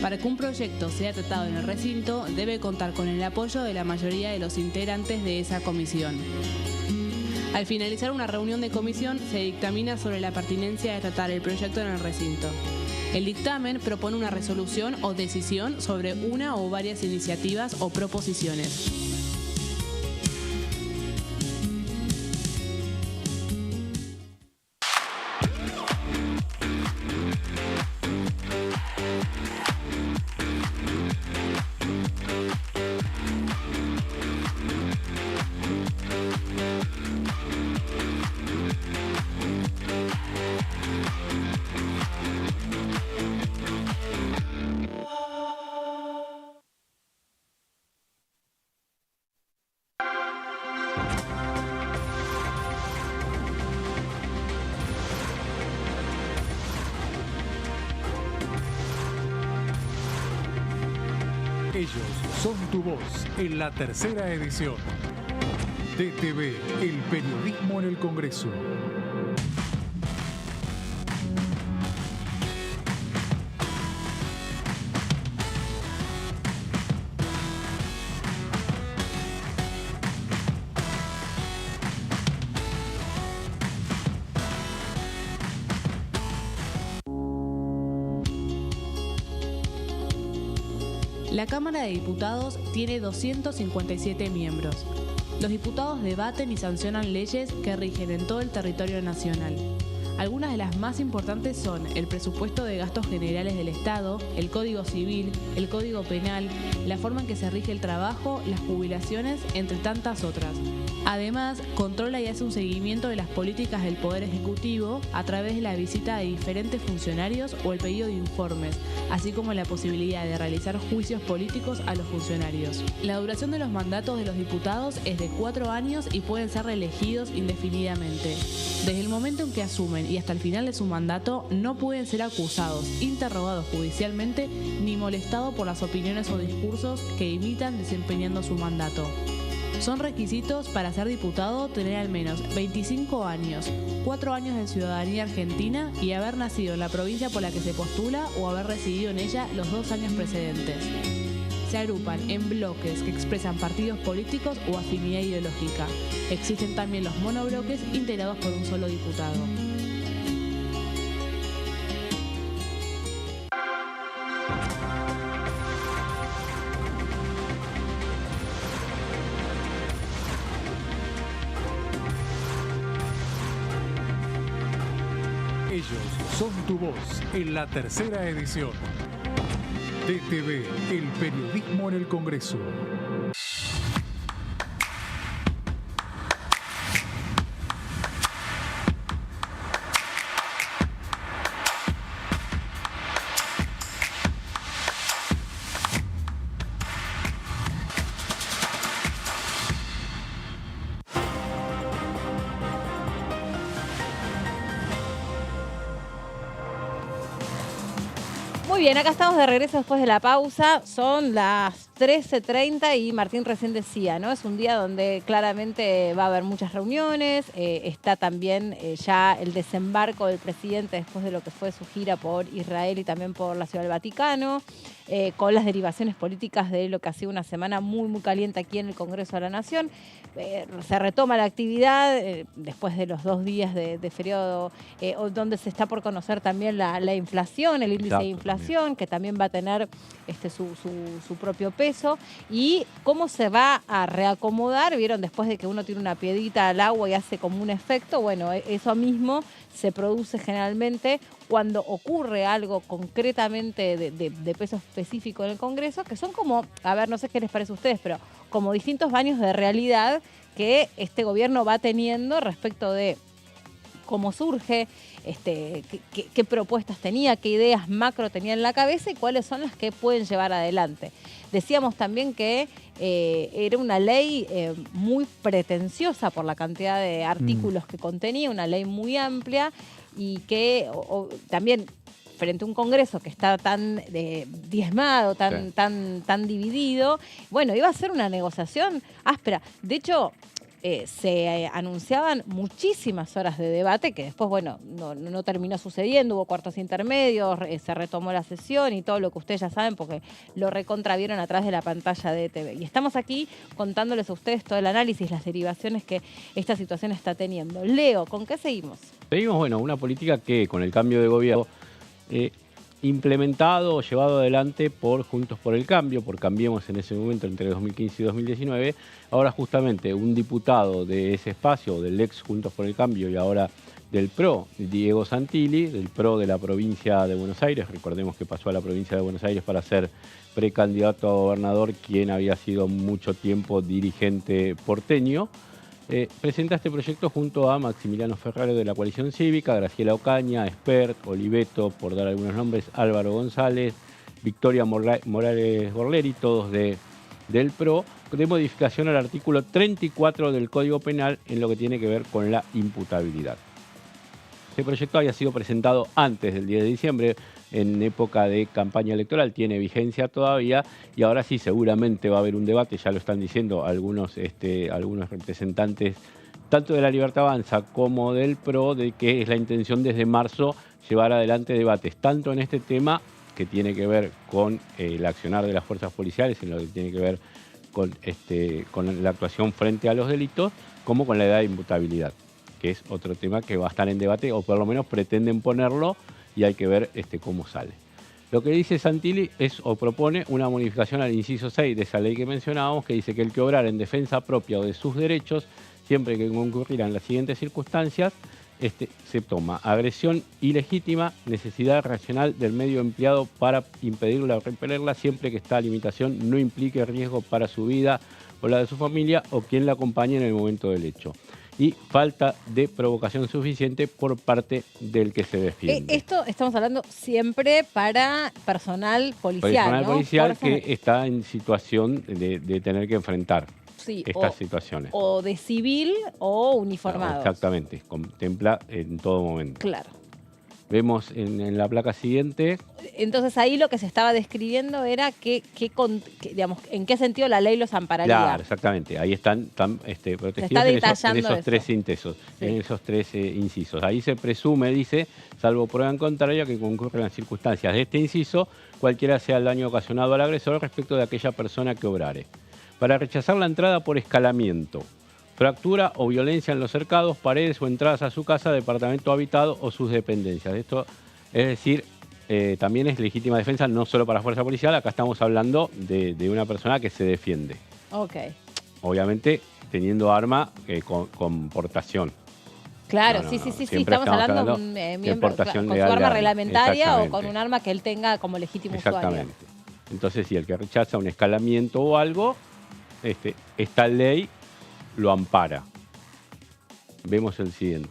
Para que un proyecto sea tratado en el recinto, debe contar con el apoyo de la mayoría de los integrantes de esa comisión. Al finalizar una reunión de comisión, se dictamina sobre la pertinencia de tratar el proyecto en el recinto. El dictamen propone una resolución o decisión sobre una o varias iniciativas o proposiciones. Ellos son tu voz en la tercera edición. DTV, el periodismo en el Congreso. La Cámara de Diputados tiene 257 miembros. Los diputados debaten y sancionan leyes que rigen en todo el territorio nacional. Algunas de las más importantes son el presupuesto de gastos generales del Estado, el Código Civil, el Código Penal, la forma en que se rige el trabajo, las jubilaciones, entre tantas otras. Además, controla y hace un seguimiento de las políticas del Poder Ejecutivo a través de la visita de diferentes funcionarios o el pedido de informes, así como la posibilidad de realizar juicios políticos a los funcionarios. La duración de los mandatos de los diputados es de 4 años y pueden ser reelegidos indefinidamente. Desde el momento en que asumen y hasta el final de su mandato, no pueden ser acusados, interrogados judicialmente, ni molestados por las opiniones o discursos que imitan desempeñando su mandato. Son requisitos para ser diputado tener al menos 25 años, 4 años de ciudadanía argentina y haber nacido en la provincia por la que se postula o haber residido en ella los 2 años precedentes. Se agrupan en bloques que expresan partidos políticos o afinidad ideológica. Existen también los monobloques integrados por un solo diputado. Ellos son tu voz en la tercera edición. DTV, el periodismo en el Congreso. Muy bien, acá estamos de regreso después de la pausa. Son las 13:30 y Martín recién decía, ¿no? Es un día donde claramente va a haber muchas reuniones. Está también ya el desembarco del presidente después de lo que fue su gira por Israel y también por la Ciudad del Vaticano, con las derivaciones políticas de lo que ha sido una semana muy, muy caliente aquí en el Congreso de la Nación. Se retoma la actividad después de los 2 días de feriado, donde se está por conocer también la inflación, el índice de inflación, que también va a tener su propio peso. peso y cómo se va a reacomodar. Vieron, después de que uno tira una piedrita al agua y hace como un efecto, bueno, eso mismo se produce generalmente cuando ocurre algo concretamente de peso específico en el Congreso, que son como, a ver, no sé qué les parece a ustedes, pero como distintos baños de realidad que este gobierno va teniendo respecto de cómo surge, qué propuestas tenía, qué ideas macro tenía en la cabeza y cuáles son las que pueden llevar adelante. Decíamos también que era una ley muy pretenciosa por la cantidad de artículos que contenía, una ley muy amplia y que también frente a un Congreso que está tan diezmado, tan dividido, bueno, iba a ser una negociación áspera. De hecho, se anunciaban muchísimas horas de debate que después, bueno, no terminó sucediendo, hubo cuartos intermedios, se retomó la sesión y todo lo que ustedes ya saben porque lo recontravieron atrás de la pantalla de TV. Y estamos aquí contándoles a ustedes todo el análisis, las derivaciones que esta situación está teniendo. Leo, ¿con qué seguimos? Seguimos, bueno, una política que con el cambio de gobierno implementado o llevado adelante por Juntos por el Cambio, por Cambiemos en ese momento entre 2015 y 2019. Ahora justamente un diputado de ese espacio, del ex Juntos por el Cambio y ahora del PRO, Diego Santilli, del PRO de la provincia de Buenos Aires, recordemos que pasó a la provincia de Buenos Aires para ser precandidato a gobernador, quien había sido mucho tiempo dirigente porteño. Presenta este proyecto junto a Maximiliano Ferraro de la Coalición Cívica, Graciela Ocaña, Espert, Oliveto, por dar algunos nombres, Álvaro González, Victoria Morales Borleri, todos del PRO, de modificación al artículo 34 del Código Penal en lo que tiene que ver con la imputabilidad. Este proyecto había sido presentado antes del 10 de diciembre, en época de campaña electoral, tiene vigencia todavía y ahora sí seguramente va a haber un debate, ya lo están diciendo algunos representantes tanto de la Libertad Avanza como del PRO, de que es la intención desde marzo llevar adelante debates, tanto en este tema que tiene que ver con el accionar de las fuerzas policiales, en lo que tiene que ver con la actuación frente a los delitos, como con la edad de imputabilidad, que es otro tema que va a estar en debate, o por lo menos pretenden ponerlo, y hay que ver cómo sale. Lo que dice Santilli propone una modificación al inciso 6 de esa ley que mencionábamos, que dice que el que obrara en defensa propia o de sus derechos, siempre que concurrieran las siguientes circunstancias, se toma agresión ilegítima, necesidad racional del medio empleado para impedirla o repelerla, siempre que esta limitación no implique riesgo para su vida o la de su familia o quien la acompañe en el momento del hecho. Y falta de provocación suficiente por parte del que se defiende. Esto estamos hablando siempre para personal policial, personal, ¿no? policial que está en situación de tener que enfrentar estas situaciones. O de civil o uniformado. Exactamente, contempla en todo momento. Claro. Vemos en la placa siguiente. Entonces ahí lo que se estaba describiendo era digamos, en qué sentido la ley los ampararía. Claro, exactamente. Ahí están protegidos en esos tres incisos. Sí. En esos tres incisos. Ahí se presume, dice, salvo prueba en contraria, que concurren las circunstancias de este inciso, cualquiera sea el daño ocasionado al agresor respecto de aquella persona que obrare. Para rechazar la entrada por escalamiento, fractura o violencia en los cercados, paredes o entradas a su casa, departamento habitado o sus dependencias. Esto es decir, también es legítima defensa no solo para la fuerza policial, acá estamos hablando de una persona que se defiende. Ok. Obviamente teniendo arma con portación. Claro, sí, estamos hablando de portación con su arma reglamentaria o con un arma que él tenga como legítimo usuario. Exactamente. Entonces, si el que rechaza un escalamiento o algo, esta ley lo ampara. Vemos el siguiente.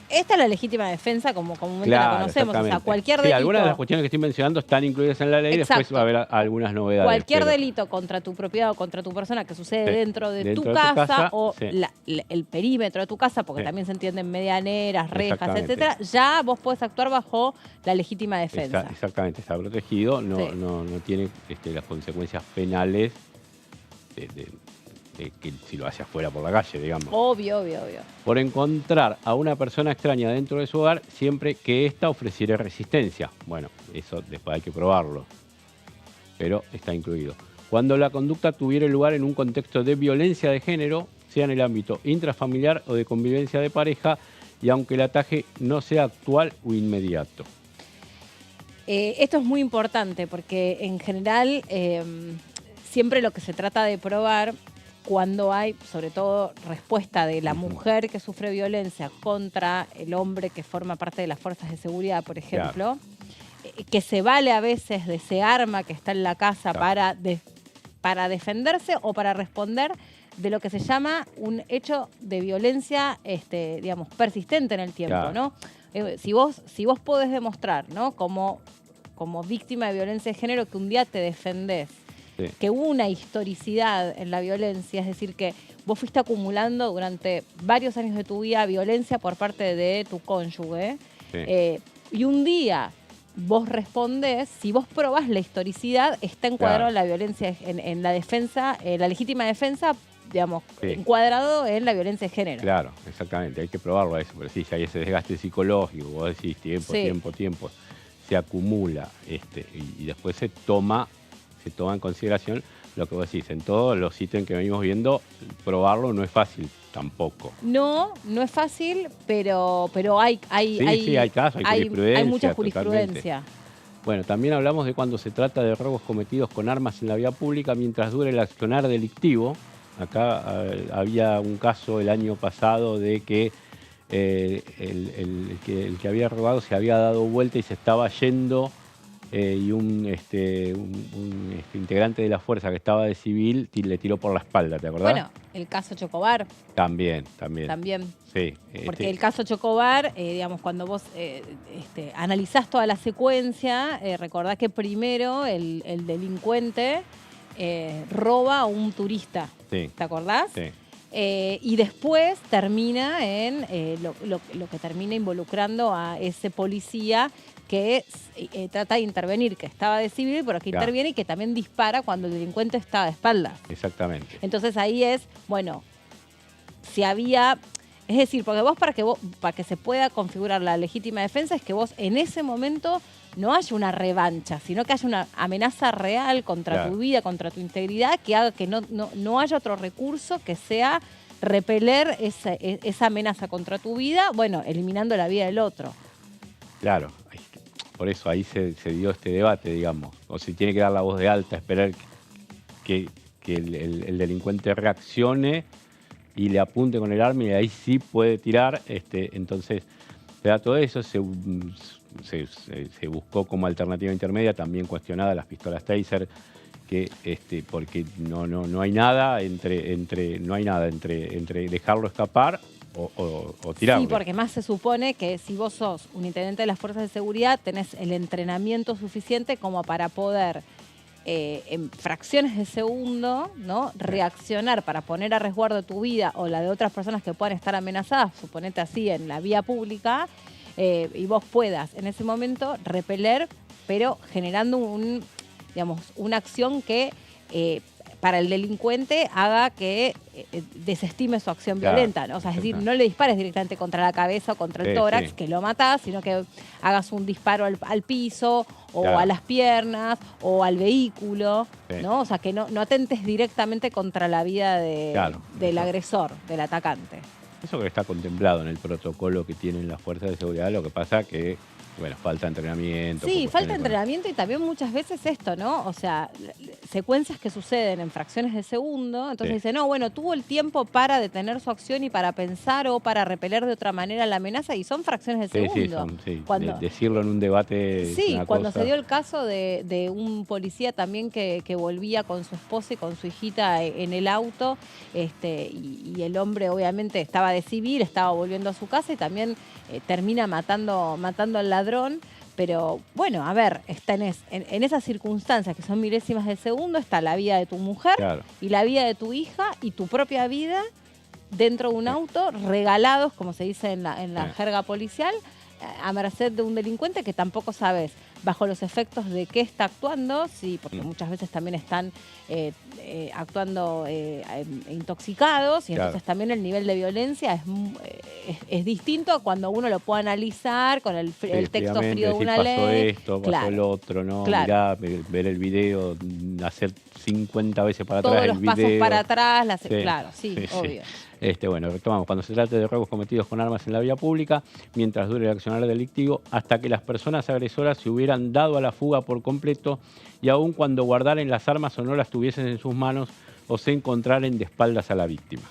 Esta es la legítima defensa como comúnmente la conocemos. O sea, cualquier delito. Algunas de las cuestiones que estoy mencionando están incluidas en la ley. Exacto. Después va a haber algunas novedades. Cualquier delito contra tu propiedad o contra tu persona que sucede dentro de tu casa o el perímetro de tu casa, porque también se entienden medianeras, rejas, etcétera, ya vos podés actuar bajo la legítima defensa. Exactamente, está protegido, no tiene las consecuencias penales que si lo hace afuera por la calle, digamos. Obvio. Por encontrar a una persona extraña dentro de su hogar siempre que ésta ofreciera resistencia. Bueno, eso después hay que probarlo, pero está incluido. Cuando la conducta tuviera lugar en un contexto de violencia de género, sea en el ámbito intrafamiliar o de convivencia de pareja, y aunque el ataque no sea actual o inmediato. Esto es muy importante porque en general siempre lo que se trata de probar cuando hay, sobre todo, respuesta de la mujer que sufre violencia contra el hombre que forma parte de las fuerzas de seguridad, por ejemplo, que se vale a veces de ese arma que está en la casa para defenderse o para responder de lo que se llama un hecho de violencia, digamos, persistente en el tiempo, ¿no? Si vos podés demostrar, ¿no? Como víctima de violencia de género que un día te defendés, que hubo una historicidad en la violencia, es decir, que vos fuiste acumulando durante varios años de tu vida violencia por parte de tu cónyuge, y un día vos respondés, si vos probás la historicidad, está encuadrado en la violencia, en la defensa, la legítima defensa, digamos, encuadrado en la violencia de género. Claro, exactamente, hay que probarlo a eso, pero sí, si hay ese desgaste psicológico, vos decís tiempo, se acumula y después se toma en consideración lo que vos decís. En todos los ítems que venimos viendo, probarlo no es fácil tampoco. No es fácil, pero hay casos, hay jurisprudencia. Hay mucha jurisprudencia. Bueno, también hablamos de cuando se trata de robos cometidos con armas en la vía pública mientras dure el accionar delictivo. Acá había un caso el año pasado de que el que había robado se había dado vuelta y se estaba yendo, y un integrante de la fuerza que estaba de civil le tiró por la espalda, ¿te acordás? Bueno, el caso Chocobar. También. Sí. Porque el caso Chocobar, digamos, cuando vos analizás toda la secuencia, recordás que primero el delincuente roba a un turista, ¿te acordás? Sí. Y después termina en lo que termina involucrando a ese policía que trata de intervenir, que estaba de civil, pero que interviene y que también dispara cuando el delincuente está de espaldas. Exactamente. Entonces ahí es, bueno, si había... Es decir, porque para que se pueda configurar la legítima defensa es que vos en ese momento no haya una revancha, sino que haya una amenaza real contra tu vida, contra tu integridad, que haga que no haya otro recurso que sea repeler esa amenaza contra tu vida, bueno, eliminando la vida del otro. Claro, por eso ahí se dio este debate, digamos. O si tiene que dar la voz de alta, esperar que el delincuente reaccione y le apunte con el arma y ahí sí puede tirar. Entonces, se da todo eso, se buscó como alternativa intermedia, también cuestionada las pistolas Taser, que porque no hay nada entre dejarlo escapar o tirarlo. Sí, porque más se supone que si vos sos un intendente de las fuerzas de seguridad, tenés el entrenamiento suficiente como para poder en fracciones de segundo, ¿no? Reaccionar para poner a resguardo tu vida o la de otras personas que puedan estar amenazadas, suponete así, en la vía pública, y vos puedas en ese momento repeler, pero generando una acción que para el delincuente haga que desestime su acción violenta, ¿no? O sea, es decir, no le dispares directamente contra la cabeza o contra el tórax, que lo matás, sino que hagas un disparo al piso o a las piernas o al vehículo, ¿no? O sea, que no atentes directamente contra la vida del agresor, del atacante. Eso que está contemplado en el protocolo que tienen las fuerzas de seguridad, lo que pasa que, bueno, falta entrenamiento. Sí, falta entrenamiento y también muchas veces esto, ¿no? O sea, secuencias que suceden en fracciones de segundo, entonces dice, no, bueno, tuvo el tiempo para detener su acción y para pensar o para repeler de otra manera la amenaza y son fracciones de segundo. Decirlo en un debate. Sí, cuando se dio el caso de un policía también que volvía con su esposa y con su hijita en el auto, y el hombre obviamente estaba de civil, estaba volviendo a su casa y también termina matando al ladrón, pero bueno, a ver, en esas circunstancias que son milésimas de segundo, está la vida de tu mujer y la vida de tu hija y tu propia vida dentro de un auto, regalados, como se dice en la jerga policial, a merced de un delincuente que tampoco sabes bajo los efectos de qué está actuando, porque muchas veces también están actuando intoxicados y entonces también el nivel de violencia es distinto a cuando uno lo puede analizar con el texto frío de una ley. Pasó esto, pasó el otro, ¿no? Mirá, ver el video, hacer 50 veces para atrás el video. Todos los pasos para atrás, obvio. Bueno, retomamos. Cuando se trate de robos cometidos con armas en la vía pública, mientras dure el accionar delictivo, hasta que las personas agresoras se hubieran dado a la fuga por completo y aun cuando guardaren las armas o no las tuviesen en sus manos o se encontraren de espaldas a la víctima.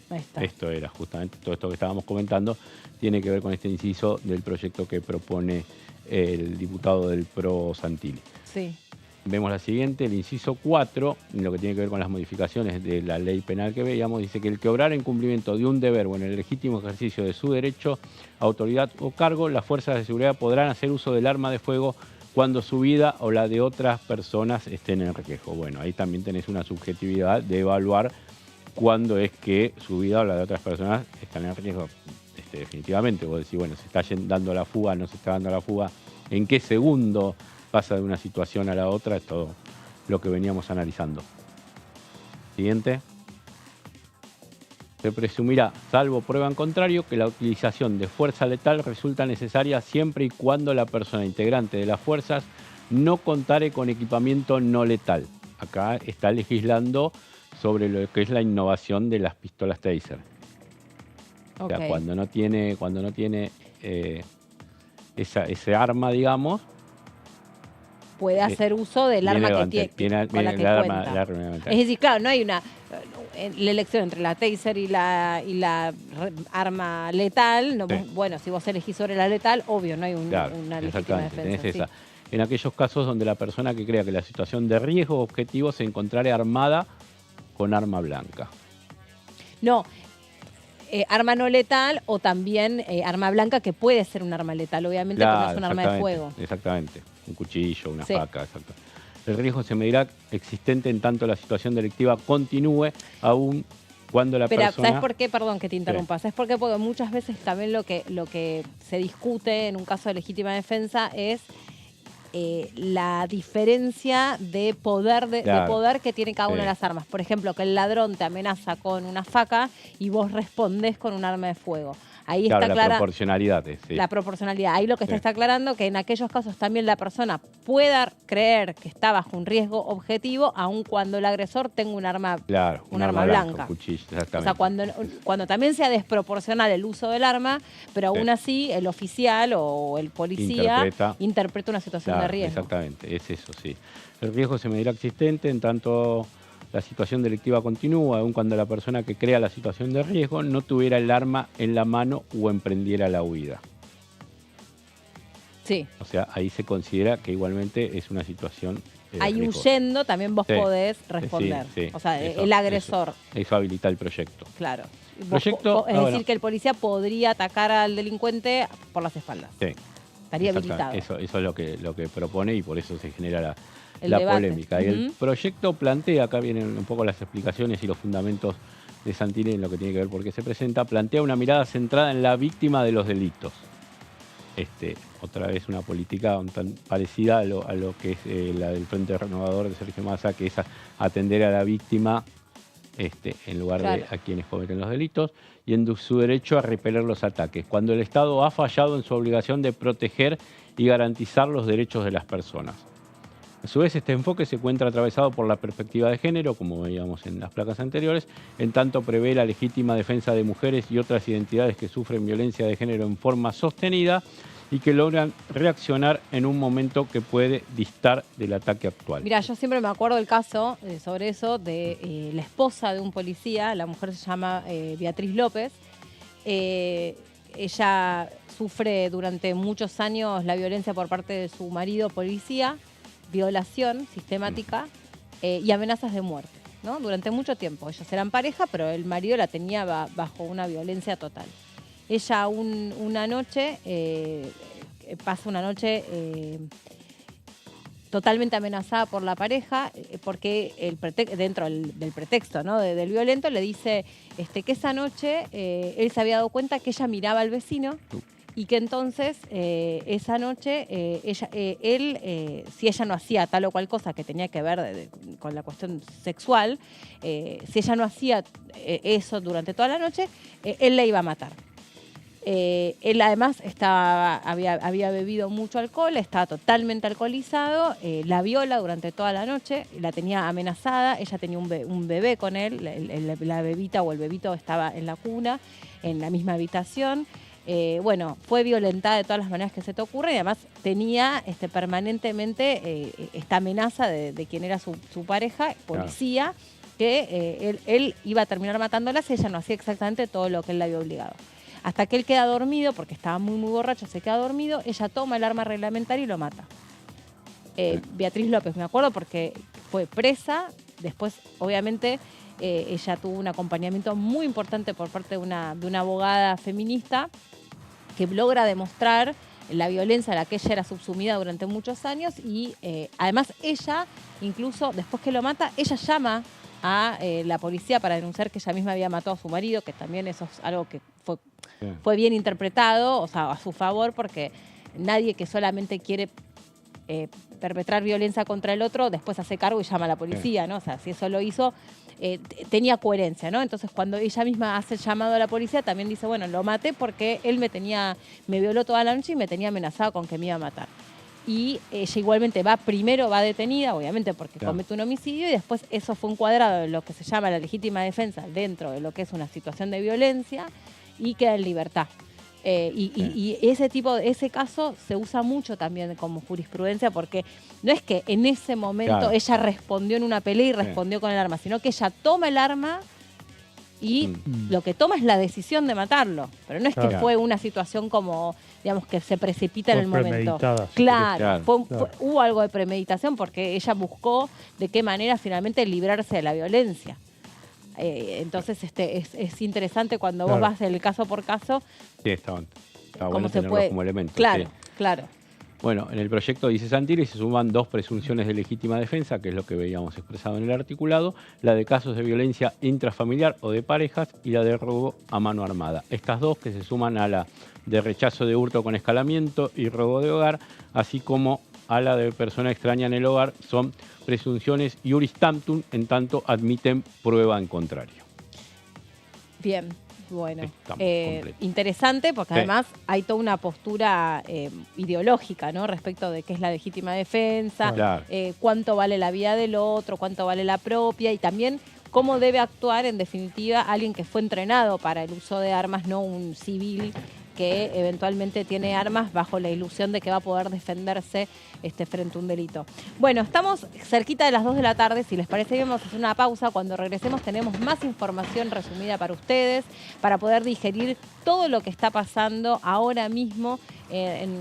Ahí está. Esto era justamente todo esto que estábamos comentando, tiene que ver con este inciso del proyecto que propone el diputado del PRO Santilli. Sí. Vemos la siguiente, el inciso 4, lo que tiene que ver con las modificaciones de la ley penal que veíamos, dice que el que obrara en cumplimiento de un deber o en el legítimo ejercicio de su derecho, autoridad o cargo, las fuerzas de seguridad podrán hacer uso del arma de fuego cuando su vida o la de otras personas estén en riesgo. Bueno, ahí también tenés una subjetividad de evaluar cuándo es que su vida o la de otras personas están en riesgo. Definitivamente, vos decís, bueno, se está dando la fuga, no se está dando la fuga, ¿en qué segundo pasa de una situación a la otra? Es todo lo que veníamos analizando. Siguiente. Se presumirá, salvo prueba en contrario, que la utilización de fuerza letal resulta necesaria siempre y cuando la persona integrante de las fuerzas no contare con equipamiento no letal. Acá está legislando sobre lo que es la innovación de las pistolas Taser. O sea, cuando no tiene ese arma, digamos, puede hacer uso del arma que tiene, con la que cuenta. Es decir, claro, no hay la elección entre la Taser y la arma letal. No, sí. Bueno, si vos elegís sobre la letal, obvio, no hay una legítima defensa. Tenés sí. esa. En aquellos casos donde la persona que crea que la situación de riesgo objetivo se encontrare armada con arma blanca. No. Arma no letal o también arma blanca, que puede ser un arma letal, obviamente, claro, pero no es un arma de fuego. Exactamente, un cuchillo, una faca, exacto. El riesgo se medirá existente en tanto la situación delictiva continúe, aún cuando la persona... ¿Sabes por qué? Perdón que te interrumpa. ¿Sabes por qué? Porque muchas veces también lo que se discute en un caso de legítima defensa es la diferencia de poder de poder que tiene cada una de las armas. Por ejemplo, que el ladrón te amenaza con una faca y vos respondés con un arma de fuego. Ahí está clara la proporcionalidad. La proporcionalidad. Ahí lo que está aclarando que en aquellos casos también la persona pueda creer que está bajo un riesgo objetivo, aun cuando el agresor tenga un arma, un arma blanca. Un cuchillo, exactamente. O sea, cuando también sea desproporcional el uso del arma, pero aún así el oficial o el policía interpreta una situación de riesgo. Exactamente, es eso, sí. El riesgo se medirá existente en tanto la situación delictiva continúa, aun cuando la persona que crea la situación de riesgo no tuviera el arma en la mano o emprendiera la huida. Sí. O sea, ahí se considera que igualmente es una situación ahí riesgo. Huyendo también vos podés responder. Sí, o sea, el agresor. Eso habilita el proyecto. Claro. Es decir, que el policía podría atacar al delincuente por las espaldas. Sí. Estaría habilitado. Eso es lo que propone y por eso se genera la debate. Polémica. Y el proyecto plantea, acá vienen un poco las explicaciones y los fundamentos de Santilli en lo que tiene que ver por qué se presenta, plantea una mirada centrada en la víctima de los delitos. Otra vez una política tan parecida a lo que es la del Frente Renovador de Sergio Massa, que es atender a la víctima en lugar de a quienes cometen los delitos, y en su derecho a repeler los ataques, cuando el Estado ha fallado en su obligación de proteger y garantizar los derechos de las personas. A su vez, este enfoque se encuentra atravesado por la perspectiva de género, como veíamos en las placas anteriores, en tanto prevé la legítima defensa de mujeres y otras identidades que sufren violencia de género en forma sostenida y que logran reaccionar en un momento que puede distar del ataque actual. Mira, yo siempre me acuerdo del caso sobre eso de la esposa de un policía, la mujer se llama Beatriz López. Ella sufre durante muchos años la violencia por parte de su marido policía, violación sistemática y amenazas de muerte, ¿no? Durante mucho tiempo. Ellos eran pareja, pero el marido la tenía bajo una violencia total. Ella una noche, pasa una noche totalmente amenazada por la pareja, porque dentro del pretexto, ¿no? del violento, le dice que esa noche él se había dado cuenta que ella miraba al vecino y que entonces esa noche si ella no hacía tal o cual cosa que tenía que ver con la cuestión sexual, si ella no hacía eso durante toda la noche, él la iba a matar. Él además había bebido mucho alcohol, estaba totalmente alcoholizado, la viola durante toda la noche, la tenía amenazada, ella tenía un bebé con él, la bebita o el bebito estaba en la cuna, en la misma habitación. Bueno, fue violentada de todas las maneras que se te ocurre y además tenía permanentemente esta amenaza de quien era su pareja, policía, que él iba a terminar matándolas y ella no hacía exactamente todo lo que él le había obligado. Hasta que él queda dormido, porque estaba muy, muy borracho, se queda dormido, ella toma el arma reglamentaria y lo mata. Beatriz López, me acuerdo, porque fue presa, después, obviamente, ella tuvo un acompañamiento muy importante por parte de una abogada feminista que logra demostrar la violencia a la que ella era subsumida durante muchos años y además ella, incluso después que lo mata, ella llama a la policía para denunciar que ella misma había matado a su marido, que también eso es algo que fue bien interpretado, o sea, a su favor, porque nadie que solamente quiere perpetrar violencia contra el otro, después hace cargo y llama a la policía, ¿no? O sea, si eso lo hizo, tenía coherencia, ¿no? Entonces, cuando ella misma hace el llamado a la policía, también dice, bueno, lo maté porque él me violó toda la noche y me tenía amenazado con que me iba a matar. Y ella igualmente primero va detenida, obviamente porque comete un homicidio, y después eso fue encuadrado en lo que se llama la legítima defensa dentro de lo que es una situación de violencia y queda en libertad. Y ese caso se usa mucho también como jurisprudencia, porque no es que en ese momento ella respondió en una pelea y respondió con el arma, sino que ella toma el arma y lo que toma es la decisión de matarlo. Pero no es que fue una situación como, digamos, que se precipita en el momento. Claro. Hubo algo de premeditación porque ella buscó de qué manera finalmente librarse de la violencia. Entonces es interesante cuando vos vas del caso por caso. Sí, está bueno tenerlo como elemento. Claro, claro. Bueno, en el proyecto dice Santilli se suman 2 presunciones de legítima defensa, que es lo que veíamos expresado en el articulado, la de casos de violencia intrafamiliar o de parejas y la de robo a mano armada. Estas 2 que se suman a la de rechazo de hurto con escalamiento y robo de hogar, así como a la de persona extraña en el hogar, son presunciones iuris tantum, en tanto admiten prueba en contrario. Bien. Bueno, interesante porque además hay toda una postura ideológica, ¿no? Respecto de qué es la legítima defensa, cuánto vale la vida del otro, cuánto vale la propia y también cómo debe actuar en definitiva alguien que fue entrenado para el uso de armas, no un civil que eventualmente tiene armas bajo la ilusión de que va a poder defenderse frente a un delito. Bueno, estamos cerquita de las 2 de la tarde. Si les parece bien, vamos a hacer una pausa. Cuando regresemos tenemos más información resumida para ustedes, para poder digerir todo lo que está pasando ahora mismo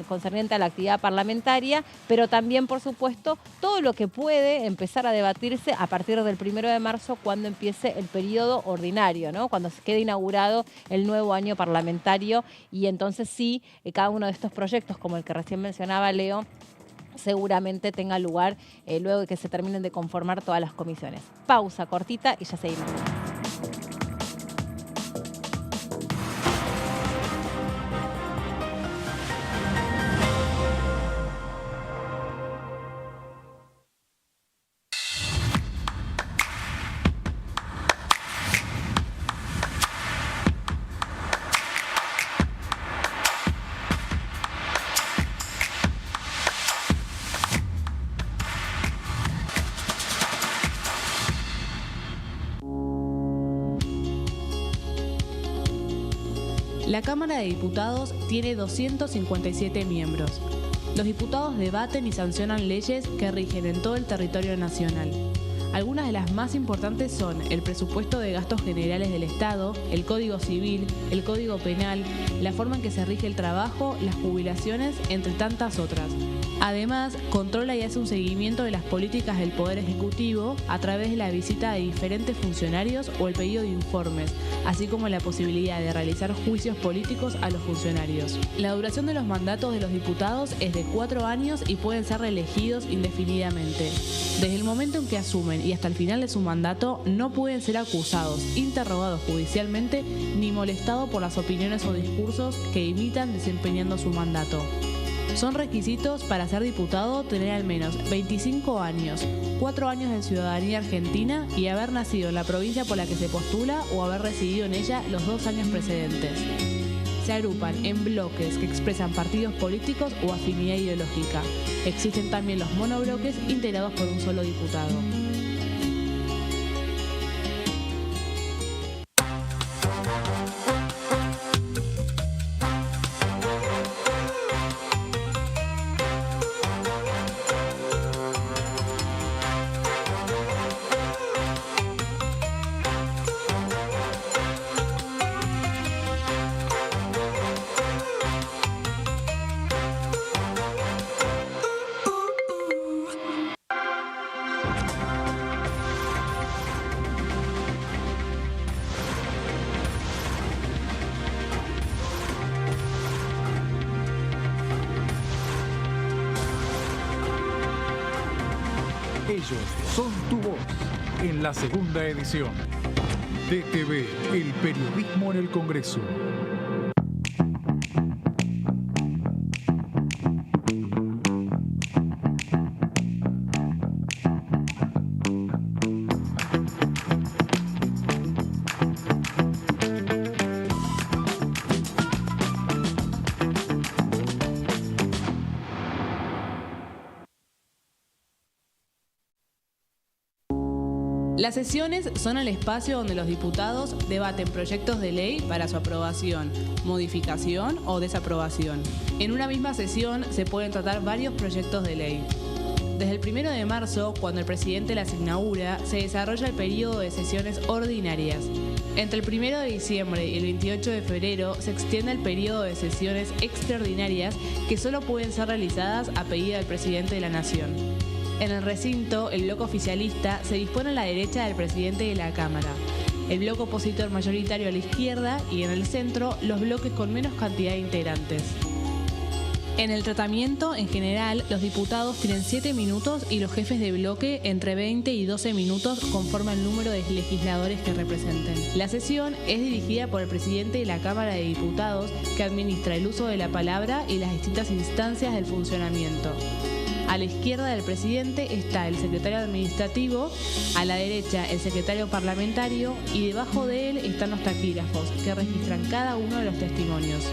concerniente a la actividad parlamentaria, pero también, por supuesto, todo lo que puede empezar a debatirse a partir del 1 de marzo, cuando empiece el periodo ordinario, ¿no? Cuando se quede inaugurado el nuevo año parlamentario y entonces sí, cada uno de estos proyectos, como el que recién mencionaba Leo, seguramente tenga lugar luego de que se terminen de conformar todas las comisiones. Pausa cortita y ya seguimos. La Cámara de Diputados tiene 257 miembros. Los diputados debaten y sancionan leyes que rigen en todo el territorio nacional. Algunas de las más importantes son el presupuesto de gastos generales del Estado, el Código Civil, el Código Penal, la forma en que se rige el trabajo, las jubilaciones, entre tantas otras. Además, controla y hace un seguimiento de las políticas del Poder Ejecutivo a través de la visita de diferentes funcionarios o el pedido de informes, así como la posibilidad de realizar juicios políticos a los funcionarios. La duración de los mandatos de los diputados es de 4 años y pueden ser reelegidos indefinidamente. Desde el momento en que asumen y hasta el final de su mandato, no pueden ser acusados, interrogados judicialmente, ni molestados por las opiniones o discursos que imitan desempeñando su mandato. Son requisitos para ser diputado tener al menos 25 años, 4 años de ciudadanía argentina y haber nacido en la provincia por la que se postula o haber residido en ella los 2 años precedentes. se agrupan en bloques que expresan partidos políticos o afinidad ideológica. Existen también los monobloques integrados por un solo diputado. Ellos son tu voz en la segunda edición. DTV, el periodismo en el Congreso. Las sesiones son el espacio donde los diputados debaten proyectos de ley para su aprobación, modificación o desaprobación. En una misma sesión se pueden tratar varios proyectos de ley. Desde el 1 de marzo, cuando el presidente las inaugura, se desarrolla el periodo de sesiones ordinarias. Entre el 1 de diciembre y el 28 de febrero se extiende el periodo de sesiones extraordinarias que solo pueden ser realizadas a pedido del presidente de la Nación. En el recinto, el bloque oficialista se dispone a la derecha del presidente de la Cámara, el bloque opositor mayoritario a la izquierda y en el centro los bloques con menos cantidad de integrantes. En el tratamiento, en general, los diputados tienen 7 minutos y los jefes de bloque entre 20 y 12 minutos conforme al número de legisladores que representen. La sesión es dirigida por el presidente de la Cámara de Diputados, que administra el uso de la palabra y las distintas instancias del funcionamiento. A la izquierda del presidente está el secretario administrativo, a la derecha el secretario parlamentario y debajo de él están los taquígrafos, que registran cada uno de los testimonios.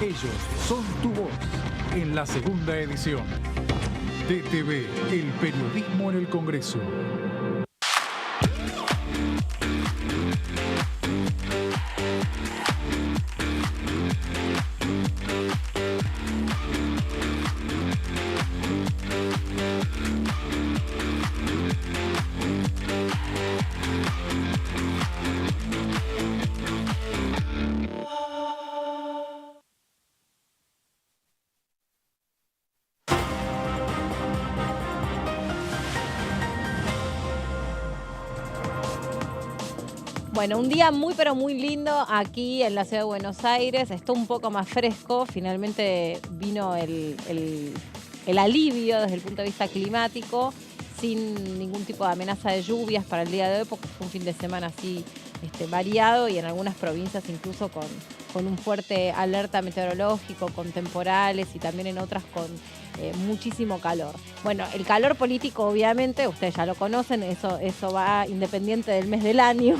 Ellos son tu voz en la segunda edición. DTV, el periodismo en el Congreso. Bueno, un día muy pero muy lindo aquí en la ciudad de Buenos Aires. Está un poco más fresco. Finalmente vino el alivio desde el punto de vista climático, sin ningún tipo de amenaza de lluvias para el día de hoy, porque fue un fin de semana así variado y en algunas provincias incluso con un fuerte alerta meteorológico, con temporales y también en otras con muchísimo calor. Bueno, el calor político obviamente, ustedes ya lo conocen, eso va independiente del mes del año.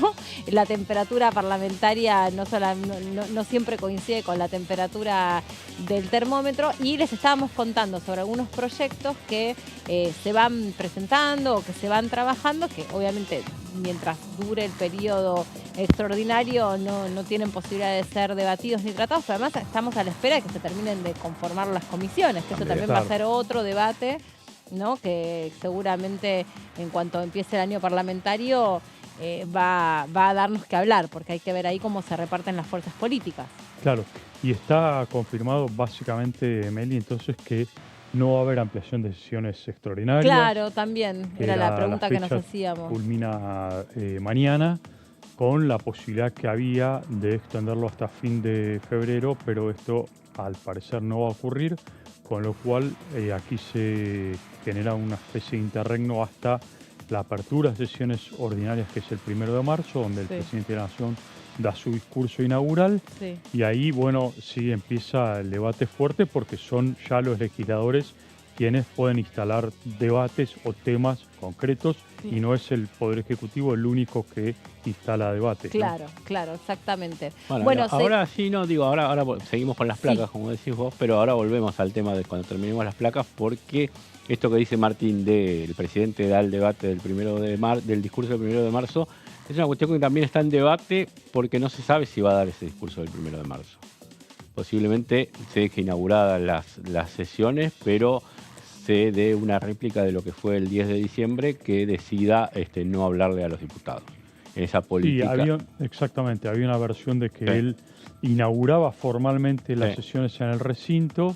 La temperatura parlamentaria no siempre coincide con la temperatura del termómetro y les estábamos contando sobre algunos proyectos que se van presentando o que se van trabajando, que obviamente mientras dure el periodo extraordinario no tienen posibilidad de ser debatidos ni tratados, pero además estamos a la espera de que se terminen de conformar las comisiones, que eso también va a ser otro debate, ¿no? Que seguramente en cuanto empiece el año parlamentario va a darnos que hablar, porque hay que ver ahí cómo se reparten las fuerzas políticas. Claro, Y está confirmado básicamente, Meli, entonces que no va a haber ampliación de sesiones extraordinarias. Claro, también era la pregunta que nos fecha hacíamos. Culmina mañana, con la posibilidad que había de extenderlo hasta fin de febrero, pero esto al parecer no va a ocurrir, con lo cual aquí se genera una especie de interregno hasta la apertura de sesiones ordinarias, que es el 1 de marzo, donde el presidente de la Nación da su discurso inaugural. Sí. Y ahí, bueno, sí empieza el debate fuerte, porque son ya los legisladores quienes pueden instalar debates o temas concretos, y no es el Poder Ejecutivo el único que instala debates. Claro, ¿no? claro, exactamente. Bueno, ahora sí, no, digo, ahora seguimos con las placas, como decís vos, pero ahora volvemos al tema de cuando terminemos las placas, porque esto que dice Martín, el presidente da el debate del discurso del 1 de marzo, es una cuestión que también está en debate, porque no se sabe si va a dar ese discurso del 1 de marzo. Posiblemente se deje inauguradas las sesiones, pero se dé una réplica de lo que fue el 10 de diciembre, que decida no hablarle a los diputados. En esa política. Sí, exactamente, había una versión de que él inauguraba formalmente las sesiones en el recinto.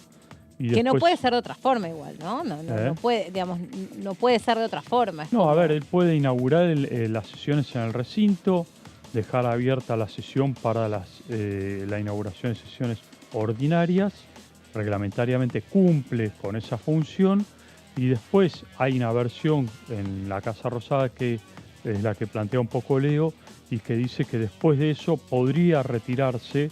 Y que después, no puede ser de otra forma igual, ¿no? No puede, digamos, no puede ser de otra forma. No, a ver, él puede inaugurar las sesiones en el recinto, dejar abierta la sesión para la inauguración de sesiones ordinarias, reglamentariamente cumple con esa función, y después hay una versión en la Casa Rosada que es la que plantea un poco Leo, y que dice que después de eso podría retirarse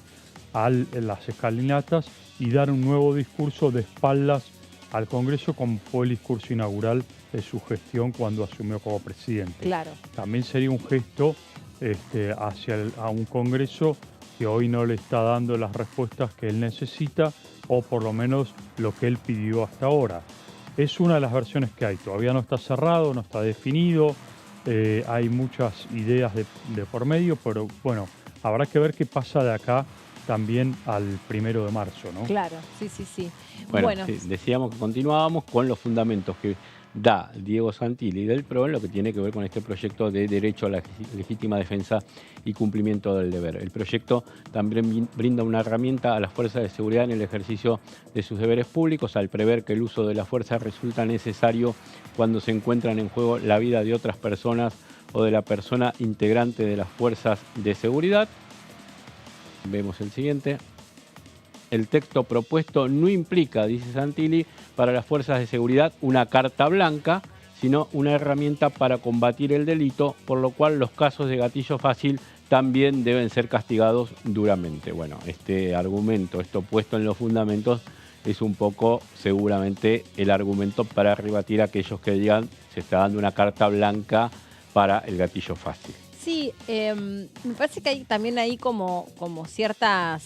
a las escalinatas y dar un nuevo discurso de espaldas al Congreso, como fue el discurso inaugural de su gestión cuando asumió como presidente. Claro. También sería un gesto a un Congreso que hoy no le está dando las respuestas que él necesita, o por lo menos lo que él pidió hasta ahora. Es una de las versiones que hay. Todavía no está cerrado, no está definido. Hay muchas ideas de por medio, pero bueno, habrá que ver qué pasa de acá también al 1 de marzo, ¿no? Claro, sí. Bueno. Sí, decíamos que continuábamos con los fundamentos que da Diego Santilli del PRO en lo que tiene que ver con este proyecto de derecho a la legítima defensa y cumplimiento del deber. El proyecto también brinda una herramienta a las fuerzas de seguridad en el ejercicio de sus deberes públicos, al prever que el uso de la fuerza resulta necesario cuando se encuentran en juego la vida de otras personas o de la persona integrante de las fuerzas de seguridad. Vemos el siguiente. El texto propuesto no implica, dice Santilli, para las fuerzas de seguridad una carta blanca, sino una herramienta para combatir el delito, por lo cual los casos de gatillo fácil también deben ser castigados duramente. Bueno, este argumento, esto puesto en los fundamentos, es un poco seguramente el argumento para rebatir a aquellos que digan se está dando una carta blanca para el gatillo fácil. Sí, me parece que hay también ahí como ciertas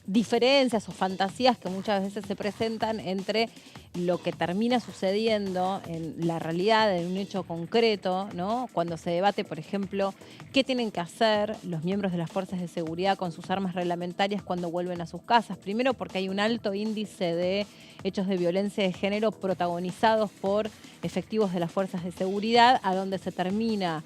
diferencias o fantasías que muchas veces se presentan entre lo que termina sucediendo en la realidad, en un hecho concreto, ¿no? Cuando se debate, por ejemplo, qué tienen que hacer los miembros de las fuerzas de seguridad con sus armas reglamentarias cuando vuelven a sus casas. Primero, porque hay un alto índice de hechos de violencia de género protagonizados por efectivos de las fuerzas de seguridad, a donde se termina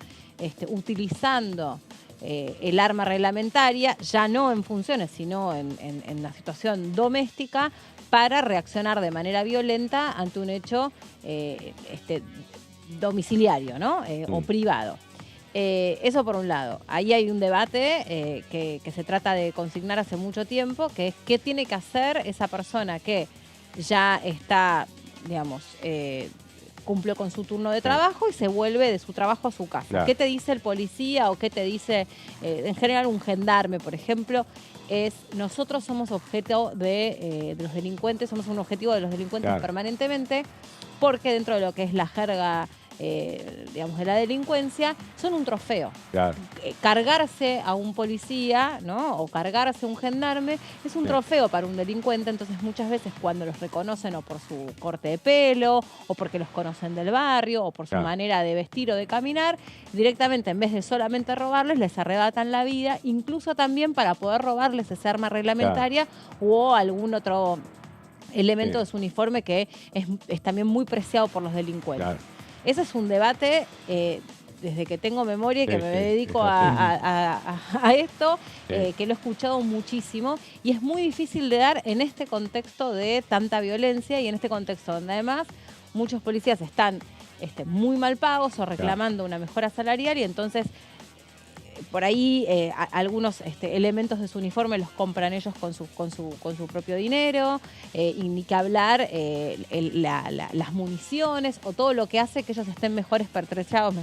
utilizando el arma reglamentaria, ya no en funciones, sino en la situación doméstica, para reaccionar de manera violenta ante un hecho domiciliario, ¿no? O privado. Eso por un lado. Ahí hay un debate que se trata de consignar hace mucho tiempo, que es qué tiene que hacer esa persona que ya está, digamos, cumplió con su turno de trabajo y se vuelve de su trabajo a su casa. Claro. ¿Qué te dice el policía o qué te dice, en general, un gendarme, por ejemplo? Nosotros somos objeto de los delincuentes, somos un objetivo de los delincuentes permanentemente, porque dentro de lo que es la jerga, digamos, de la delincuencia, son un trofeo. Claro. Cargarse a un policía, ¿no? O cargarse a un gendarme es un trofeo para un delincuente. Entonces muchas veces cuando los reconocen o por su corte de pelo o porque los conocen del barrio o por su manera de vestir o de caminar, directamente en vez de solamente robarles, les arrebatan la vida, incluso también para poder robarles esa arma reglamentaria o algún otro elemento de su uniforme que es también muy preciado por los delincuentes. Ese es un debate, desde que tengo memoria y que Sí, me sí, dedico es a esto, Sí. que lo he escuchado muchísimo, y es muy difícil de dar en este contexto de tanta violencia y en este contexto donde además muchos policías están muy mal pagos o reclamando una mejora salarial, y entonces por ahí algunos elementos de su uniforme los compran ellos con su propio dinero, y ni que hablar las municiones o todo lo que hace que ellos estén mejores pertrechados,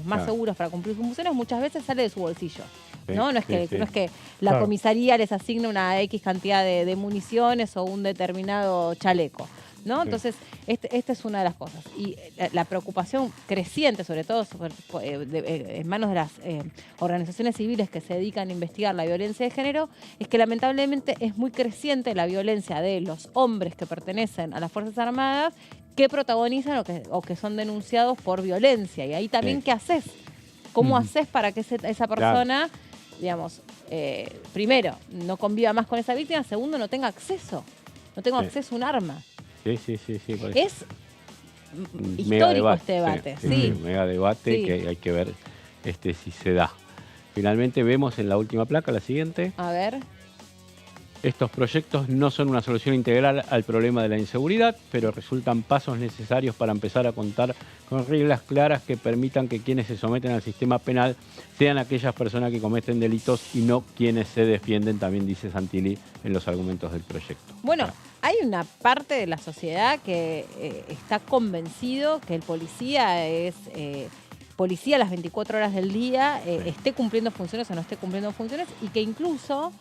más seguros para cumplir sus funciones, muchas veces sale de su bolsillo. ¿No? No es que la Claro. comisaría les asigne una X cantidad de municiones o un determinado chaleco, ¿no? Sí. Entonces, esta es una de las cosas. Y la preocupación creciente, sobre todo en manos de las organizaciones civiles que se dedican a investigar la violencia de género, es que lamentablemente es muy creciente la violencia de los hombres que pertenecen a las Fuerzas Armadas que protagonizan o que son denunciados por violencia. Y ahí también, ¿qué haces? ¿Cómo haces para que esa persona, digamos, primero, no conviva más con esa víctima, segundo, no tenga acceso a un arma? Sí. Es Mega histórico este debate. Sí. Mega debate Sí. que hay que ver si se da. Finalmente vemos en la última placa, la siguiente, A ver. estos proyectos no son una solución integral al problema de la inseguridad, pero resultan pasos necesarios para empezar a contar con reglas claras que permitan que quienes se someten al sistema penal sean aquellas personas que cometen delitos y no quienes se defienden, también dice Santilli en los argumentos del proyecto. Bueno, hay una parte de la sociedad que está convencido que el policía es policía las 24 horas del día, esté cumpliendo funciones o no esté cumpliendo funciones, y que incluso,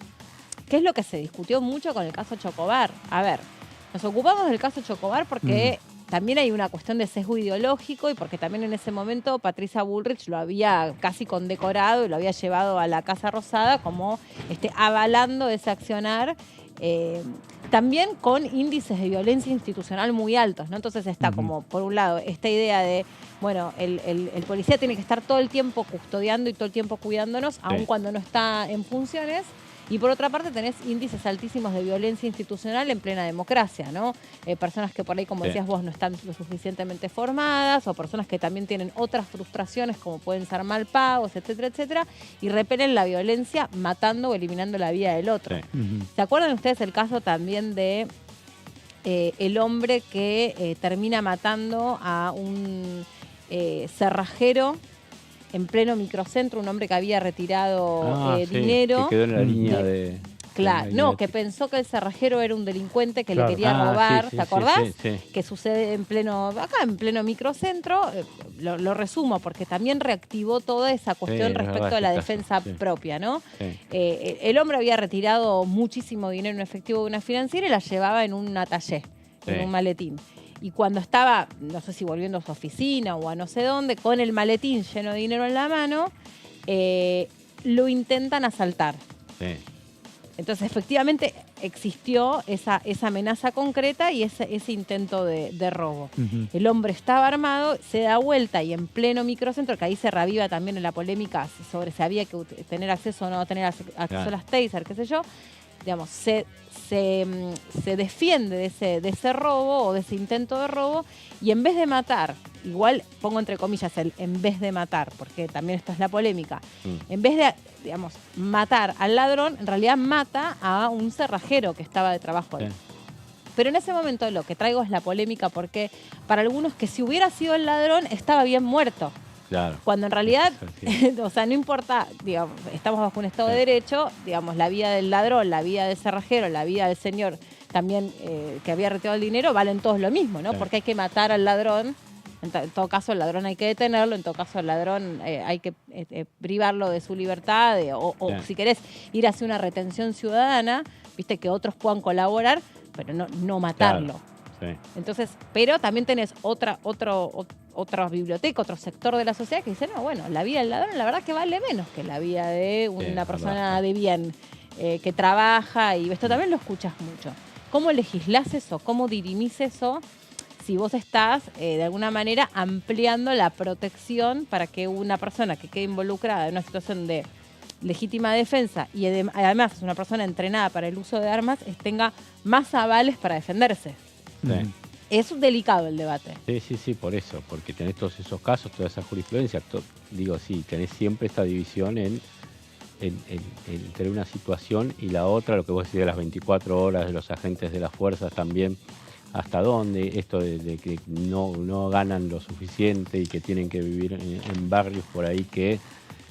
¿qué es lo que se discutió mucho con el caso Chocobar? A ver, nos ocupamos del caso Chocobar porque también hay una cuestión de sesgo ideológico, y porque también en ese momento Patricia Bullrich lo había casi condecorado y lo había llevado a la Casa Rosada como avalando ese accionar, también con índices de violencia institucional muy altos, ¿no? Entonces está como, por un lado, esta idea de, bueno, el policía tiene que estar todo el tiempo custodiando y todo el tiempo cuidándonos, aun cuando no está en funciones. Y por otra parte tenés índices altísimos de violencia institucional en plena democracia, ¿no? Personas que por ahí, como decías vos, no están lo suficientemente formadas, o personas que también tienen otras frustraciones, como pueden ser mal pagos, etcétera, etcétera, y repelen la violencia matando o eliminando la vida del otro. ¿Se acuerdan ustedes el caso también de el hombre que termina matando a un cerrajero en pleno microcentro, un hombre que había retirado dinero? Que quedó en la línea de... Claro, no, que pensó que el cerrajero era un delincuente que le quería robar, ¿te acordás? Sí. Que sucede en pleno microcentro. Lo resumo porque también reactivó toda esa cuestión respecto a la defensa propia, ¿no? Sí. El hombre había retirado muchísimo dinero en efectivo de una financiera y la llevaba en un atallé, en un maletín. Y cuando estaba, no sé si volviendo a su oficina o a no sé dónde, con el maletín lleno de dinero en la mano, lo intentan asaltar. Sí. Entonces, efectivamente, existió esa amenaza concreta y ese intento de robo. El hombre estaba armado, se da vuelta y en pleno microcentro, que ahí se reaviva también en la polémica sobre si había que tener acceso o no tener acceso a las taser, qué sé yo, digamos, se defiende de ese robo o de ese intento de robo, y en vez de matar, igual pongo entre comillas en vez de matar, porque también esto es la polémica, en vez de, digamos, matar al ladrón, en realidad mata a un cerrajero que estaba de trabajo ahí. Pero en ese momento lo que traigo es la polémica, porque para algunos que si hubiera sido el ladrón estaba bien muerto. Claro. Cuando en realidad, o sea, no importa, digamos, estamos bajo un Estado de Derecho, digamos, la vida del ladrón, la vida del cerrajero, la vida del señor también que había retirado el dinero, valen todos lo mismo, ¿no? Porque hay que matar al ladrón, en todo caso el ladrón hay que detenerlo, en todo caso el ladrón hay que privarlo de su libertad, o si querés ir hacia una retención ciudadana, viste, que otros puedan colaborar, pero no matarlo. Claro. Entonces, pero también tenés otra biblioteca, otro sector de la sociedad que dice, no, bueno, la vida del ladrón la verdad que vale menos que la vida de una persona de bien que trabaja, y esto también lo escuchas mucho. ¿Cómo legislás eso? ¿Cómo dirimís eso? Si vos estás, de alguna manera, ampliando la protección para que una persona que quede involucrada en una situación de legítima defensa y además es una persona entrenada para el uso de armas, tenga más avales para defenderse. Es delicado el debate. Sí, por eso, porque tenés todos esos casos, toda esa jurisprudencia. Digo, sí, tenés siempre esta división entre una situación y la otra, lo que vos decís de las 24 horas de los agentes de las fuerzas también, hasta dónde, esto de que no ganan lo suficiente y que tienen que vivir en barrios por ahí que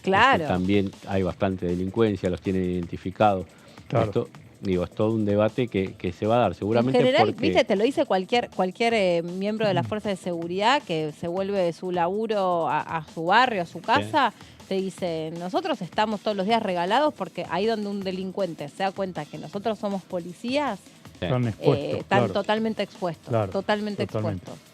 Claro. también hay bastante delincuencia, los tienen identificados. Claro. Esto, digo, es todo un debate que se va a dar seguramente. En general, porque... viste, te lo dice cualquier miembro de la fuerza de seguridad que se vuelve de su laburo a su barrio, a su casa, te dice, nosotros estamos todos los días regalados porque ahí donde un delincuente se da cuenta que nosotros somos policías, Están expuestos. están claro. totalmente expuestos, Claro, totalmente totalmente. expuestos.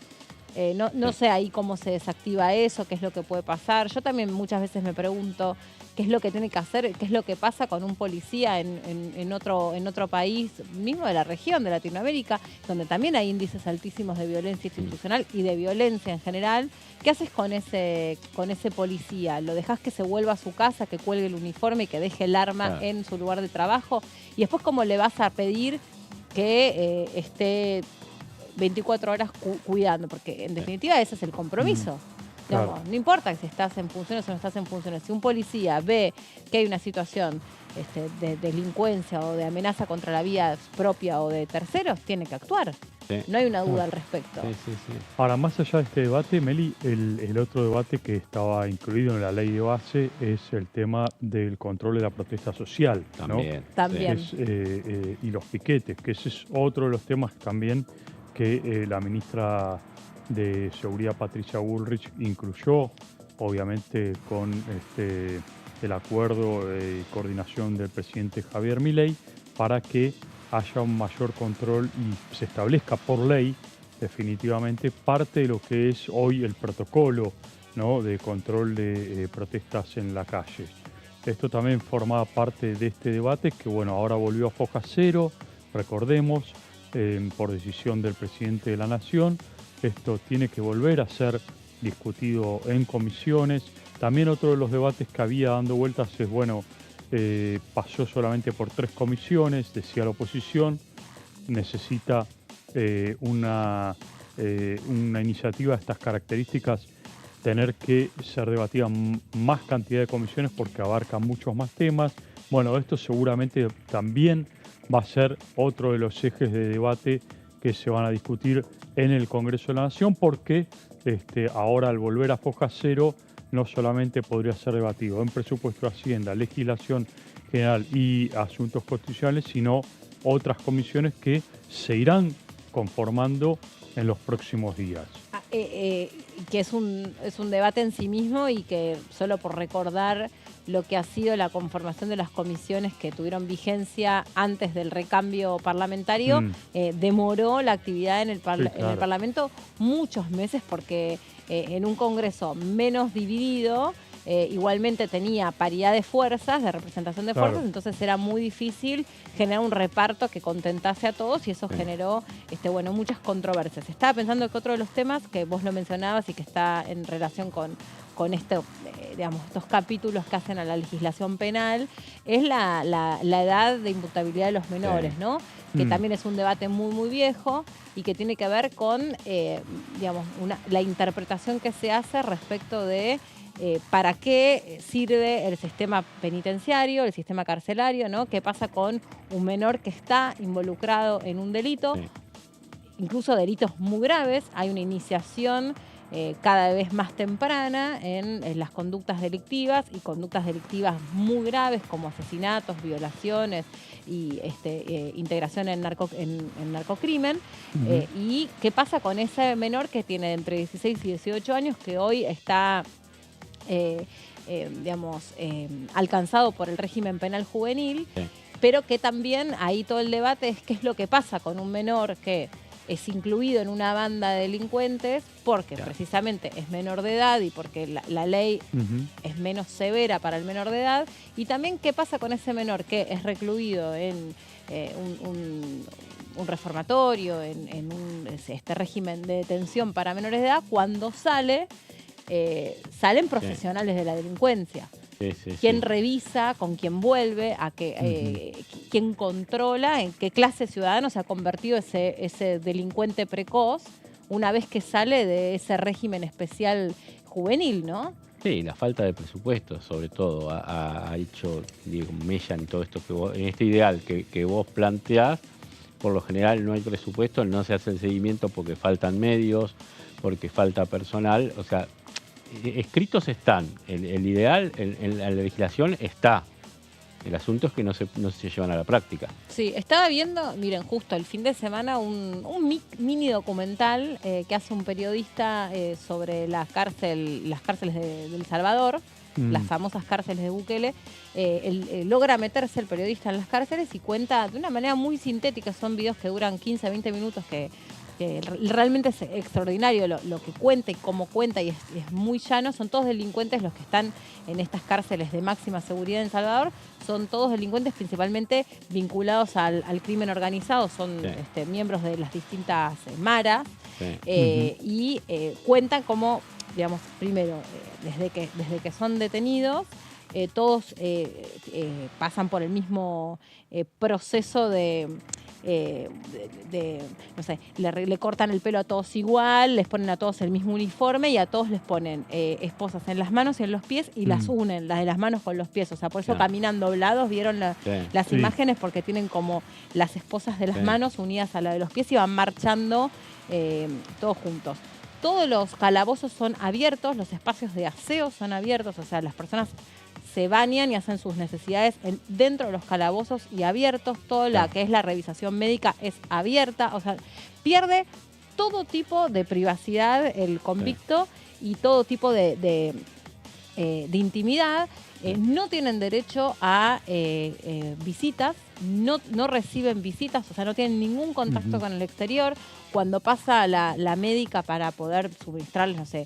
No sé ahí cómo se desactiva eso, qué es lo que puede pasar. Yo también muchas veces me pregunto qué es lo que tiene que hacer, qué es lo que pasa con un policía en otro país, mismo de la región, de Latinoamérica, donde también hay índices altísimos de violencia institucional y de violencia en general. ¿Qué haces con ese policía? ¿Lo dejás que se vuelva a su casa, que cuelgue el uniforme y que deje el arma en su lugar de trabajo? Y después, ¿cómo le vas a pedir que esté 24 horas cuidando? Porque en definitiva ese es el compromiso. Claro. Digamos, no importa si estás en funciones o no estás en funciones. Si un policía ve que hay una situación de delincuencia o de amenaza contra la vida propia o de terceros, tiene que actuar. Sí. No hay una duda al respecto. Sí. Ahora, más allá de este debate, Meli, el otro debate que estaba incluido en la ley de base es el tema del control de la protesta social, ¿no? También. También. Y los piquetes, que ese es otro de los temas también que la ministra de Seguridad, Patricia Bullrich, incluyó, obviamente con el acuerdo de coordinación del presidente Javier Milei, para que haya un mayor control y se establezca por ley definitivamente parte de lo que es hoy el protocolo, ¿no?, de control de protestas en la calle. Esto también formaba parte de este debate que, bueno, ahora volvió a foja cero, recordemos, por decisión del presidente de la Nación. Esto tiene que volver a ser discutido en comisiones. También otro de los debates que había dando vueltas es, bueno, pasó solamente por 3 comisiones, decía la oposición, necesita una iniciativa de estas características tener que ser debatida más cantidad de comisiones porque abarca muchos más temas. Bueno, esto seguramente también va a ser otro de los ejes de debate que se van a discutir en el Congreso de la Nación, porque ahora al volver a foja cero no solamente podría ser debatido en presupuesto de Hacienda, legislación general y asuntos constitucionales, sino otras comisiones que se irán conformando en los próximos días. Que es un debate en sí mismo y que solo por recordar lo que ha sido la conformación de las comisiones que tuvieron vigencia antes del recambio parlamentario, demoró la actividad en el Parlamento muchos meses porque en un Congreso menos dividido igualmente tenía paridad de fuerzas, de representación de fuerzas, entonces era muy difícil generar un reparto que contentase a todos y eso generó muchas controversias. Estaba pensando que otro de los temas que vos lo mencionabas y que está en relación con estos capítulos que hacen a la legislación penal es la edad de imputabilidad de los menores, ¿no? Que también es un debate muy, muy viejo y que tiene que ver con la interpretación que se hace respecto de para qué sirve el sistema penitenciario, el sistema carcelario, ¿no? ¿Qué pasa con un menor que está involucrado en un delito? Incluso delitos muy graves. Hay una iniciación cada vez más temprana en las conductas delictivas y conductas delictivas muy graves como asesinatos, violaciones y integración en narcocrimen. ¿Y qué pasa con ese menor que tiene entre 16 y 18 años que hoy está alcanzado por el régimen penal juvenil, pero que también ahí todo el debate es qué es lo que pasa con un menor que es incluido en una banda de delincuentes porque precisamente es menor de edad y porque la ley es menos severa para el menor de edad, y también qué pasa con ese menor que es recluido en un reformatorio, en este régimen de detención para menores de edad, cuando salen profesionales de la delincuencia. ¿Quién revisa? ¿Con quién vuelve? quién controla, en qué clase de ciudadano se ha convertido ese delincuente precoz una vez que sale de ese régimen especial juvenil, ¿no? Sí, la falta de presupuesto, sobre todo, ha hecho, digo, mella en todo esto en este ideal que vos planteás. Por lo general no hay presupuesto, no se hace el seguimiento porque faltan medios, porque falta personal. O sea, escritos están, el ideal en la legislación está. El asunto es que no se llevan a la práctica. Sí, estaba viendo, miren, justo el fin de semana un mini documental que hace un periodista sobre las cárceles de El Salvador, las famosas cárceles de Bukele. Logra meterse el periodista en las cárceles y cuenta de una manera muy sintética. Son videos que duran 15, 20 minutos que realmente es extraordinario lo que cuenta y cómo cuenta, y es muy llano. Son todos delincuentes los que están en estas cárceles de máxima seguridad en Salvador. Son todos delincuentes principalmente vinculados al crimen organizado, son miembros de las distintas maras, y cuentan cómo, digamos, primero, desde que son detenidos, todos pasan por el mismo proceso no sé, le cortan el pelo a todos igual, les ponen a todos el mismo uniforme y a todos les ponen esposas en las manos y en los pies y las unen, las de las manos con los pies. O sea, por eso caminan doblados, vieron las imágenes, porque tienen como las esposas de las manos unidas a la de los pies y van marchando todos juntos. Todos los calabozos son abiertos, los espacios de aseo son abiertos, o sea, las personas se bañan y hacen sus necesidades dentro de los calabozos y abiertos. Todo lo que es la revisación médica es abierta. O sea, pierde todo tipo de privacidad el convicto y todo tipo de intimidad. No tienen derecho a visitas, no reciben visitas, o sea, no tienen ningún contacto con el exterior. Cuando pasa la médica para poder suministrarles, no sé,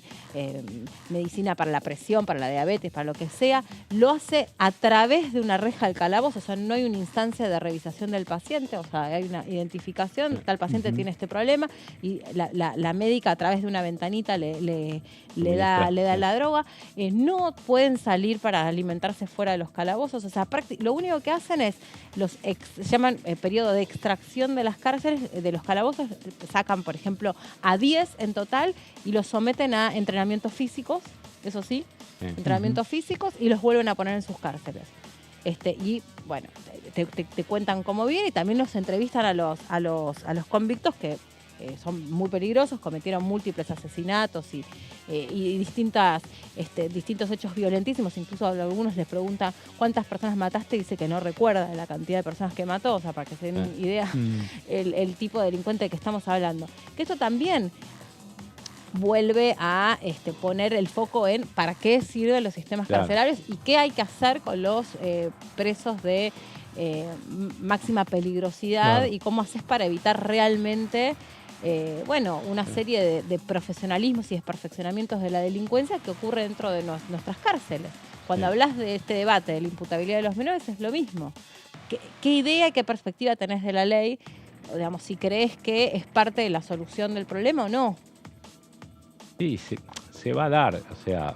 medicina para la presión, para la diabetes, para lo que sea, lo hace a través de una reja del calabozo. O sea, no hay una instancia de revisación del paciente, o sea, hay una identificación, tal paciente tiene este problema, y la médica a través de una ventanita le da la droga. No pueden salir para alimentarse fuera de los calabozos. O sea, lo único que hacen es, se llaman periodo de extracción de las cárceles, de los calabozos. Sacan, por ejemplo, a 10 en total y los someten a entrenamientos físicos, eso sí, entrenamientos físicos, y los vuelven a poner en sus cárceles. Y bueno, te cuentan cómo viene, y también los entrevistan a los convictos que son muy peligrosos, cometieron múltiples asesinatos y distintos hechos violentísimos. Incluso a algunos les pregunta cuántas personas mataste y dice que no recuerda la cantidad de personas que mató. O sea, para que se den idea el tipo de delincuente de que estamos hablando. Que esto también vuelve a poner el foco en para qué sirven los sistemas carcelarios y qué hay que hacer con los presos de máxima peligrosidad, y cómo haces para evitar realmente una serie de profesionalismos y desperfeccionamientos de la delincuencia que ocurre dentro de nuestras cárceles. Cuando hablas de este debate de la imputabilidad de los menores, es lo mismo. ¿Qué idea y qué perspectiva tenés de la ley? O, digamos, si crees que es parte de la solución del problema o no. Sí, se va a dar, o sea,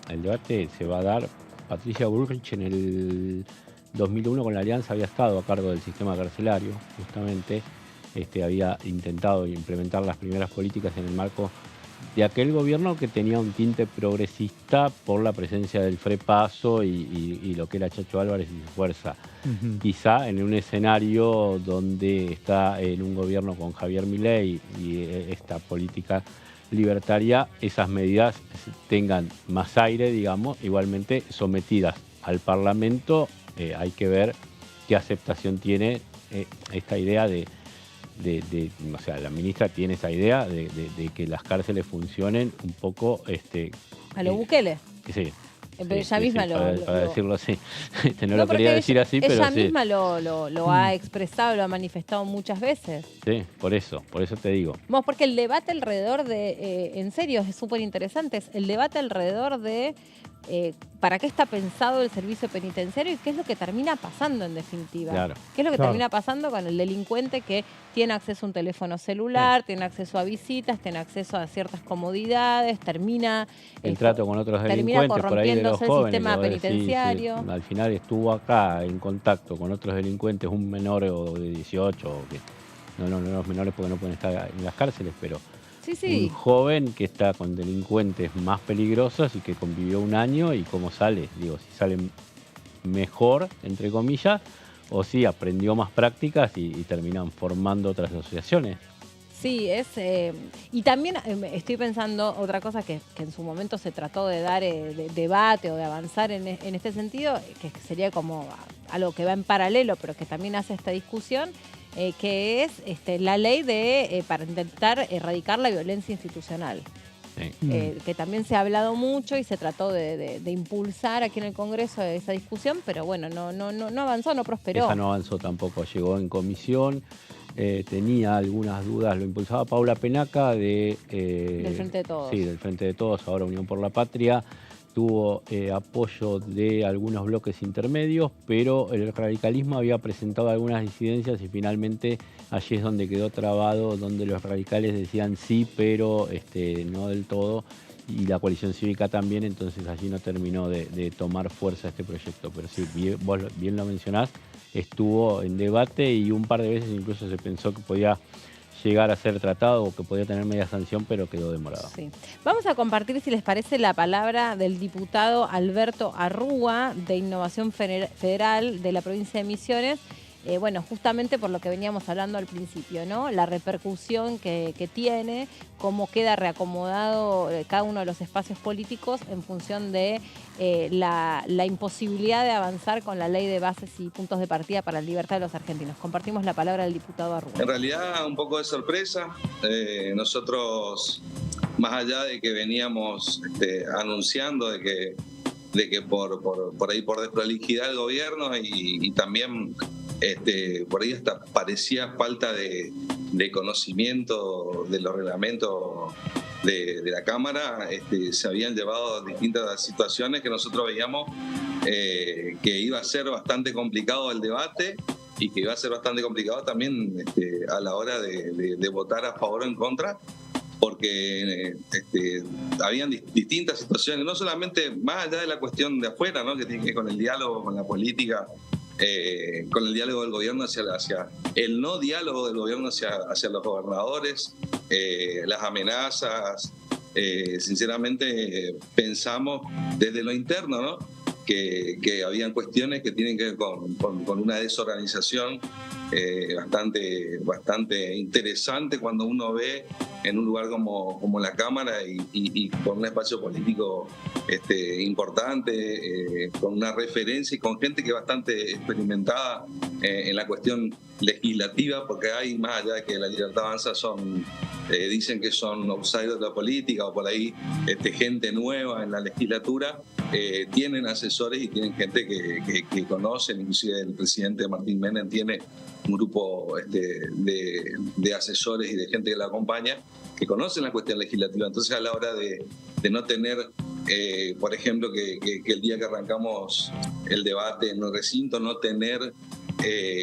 el debate se va a dar. Patricia Bullrich en el 2001 con la Alianza había estado a cargo del sistema carcelario, justamente. Había intentado implementar las primeras políticas en el marco de aquel gobierno que tenía un tinte progresista por la presencia del FREPASO y lo que era Chacho Álvarez y su fuerza. Quizá en un escenario donde está en un gobierno con Javier Milei y esta política libertaria, esas medidas tengan más aire, digamos, igualmente sometidas al Parlamento. Hay que ver qué aceptación tiene esta idea o sea, la ministra tiene esa idea de que las cárceles funcionen un poco a lo Bukele. Sí. Pero ella misma para decirlo así. No lo quería decir así, pero ella misma lo ha expresado, lo ha manifestado muchas veces. Sí, por eso te digo. Porque el debate alrededor en serio, es súper interesante, el debate alrededor de para qué está pensado el servicio penitenciario y qué es lo que termina pasando en definitiva. Claro. ¿Qué es lo que Claro. termina pasando con el delincuente que tiene acceso a un teléfono celular, tiene acceso a visitas, tiene acceso a ciertas comodidades, termina El trato con otros termina delincuentes, por ahí de los corrompiéndose el jóvenes. sistema que vos decís, penitenciario. al final estuvo acá en contacto con otros delincuentes, un menor o de 18, o que no los menores porque no pueden estar en las cárceles, pero Sí. un joven que está con delincuentes más peligrosos y que convivió un año y cómo sale, digo, si sale mejor, entre comillas, o si aprendió más prácticas y terminan formando otras asociaciones. Sí, y también estoy pensando otra cosa que en su momento se trató de dar debate o de avanzar en este sentido, que sería como algo que va en paralelo, pero que también hace esta discusión, que es la ley para intentar erradicar la violencia institucional. Sí. Que también se ha hablado mucho y se trató de impulsar aquí en el Congreso esa discusión, pero bueno, no avanzó, no prosperó. Esa no avanzó tampoco, llegó en comisión, tenía algunas dudas, lo impulsaba Paula Penaca del Frente de Todos. Sí, del Frente de Todos, ahora Unión por la Patria. Tuvo apoyo de algunos bloques intermedios, pero el radicalismo había presentado algunas disidencias y finalmente allí es donde quedó trabado, donde los radicales decían sí, pero no del todo, y la coalición cívica también, entonces allí no terminó de tomar fuerza este proyecto. Pero sí, vos bien lo mencionás, estuvo en debate y un par de veces incluso se pensó que podía llegar a ser tratado o que podía tener media sanción, pero quedó demorado. Sí. Vamos a compartir, si les parece, la palabra del diputado Alberto Arrúa, de Innovación Federal de la provincia de Misiones. Bueno, justamente por lo que veníamos hablando al principio, ¿no? La repercusión que tiene, cómo queda reacomodado cada uno de los espacios políticos en función de la imposibilidad de avanzar con la ley de bases y puntos de partida para la libertad de los argentinos. Compartimos la palabra del diputado Arrúa. En realidad, un poco de sorpresa. Nosotros, más allá de que veníamos anunciando de que por ahí por desprolijidad del gobierno y también por ahí hasta parecía falta de conocimiento de los reglamentos de la Cámara, se habían llevado distintas situaciones que nosotros veíamos que iba a ser bastante complicado el debate y que iba a ser bastante complicado también a la hora de votar a favor o en contra, porque habían distintas situaciones, no solamente más allá de la cuestión de afuera, ¿no? Que tiene que ver con el diálogo, con la política, con el diálogo del gobierno hacia el no diálogo del gobierno hacia los gobernadores, las amenazas. Sinceramente pensamos desde lo interno, ¿no? que habían cuestiones que tienen que ver con una desorganización bastante interesante cuando uno ve en un lugar como la Cámara y con un espacio político importante, con una referencia y con gente que es bastante experimentada en la cuestión legislativa, porque hay, más allá de que la Libertad Avanza dicen que son outsiders de la política o por ahí gente nueva en la legislatura, tienen asesores y tienen gente que conocen, inclusive el presidente Martín Menem tiene un grupo de asesores y de gente que la acompaña que conocen la cuestión legislativa. Entonces, a la hora de no tener, por ejemplo, que el día que arrancamos el debate en el recinto, no tener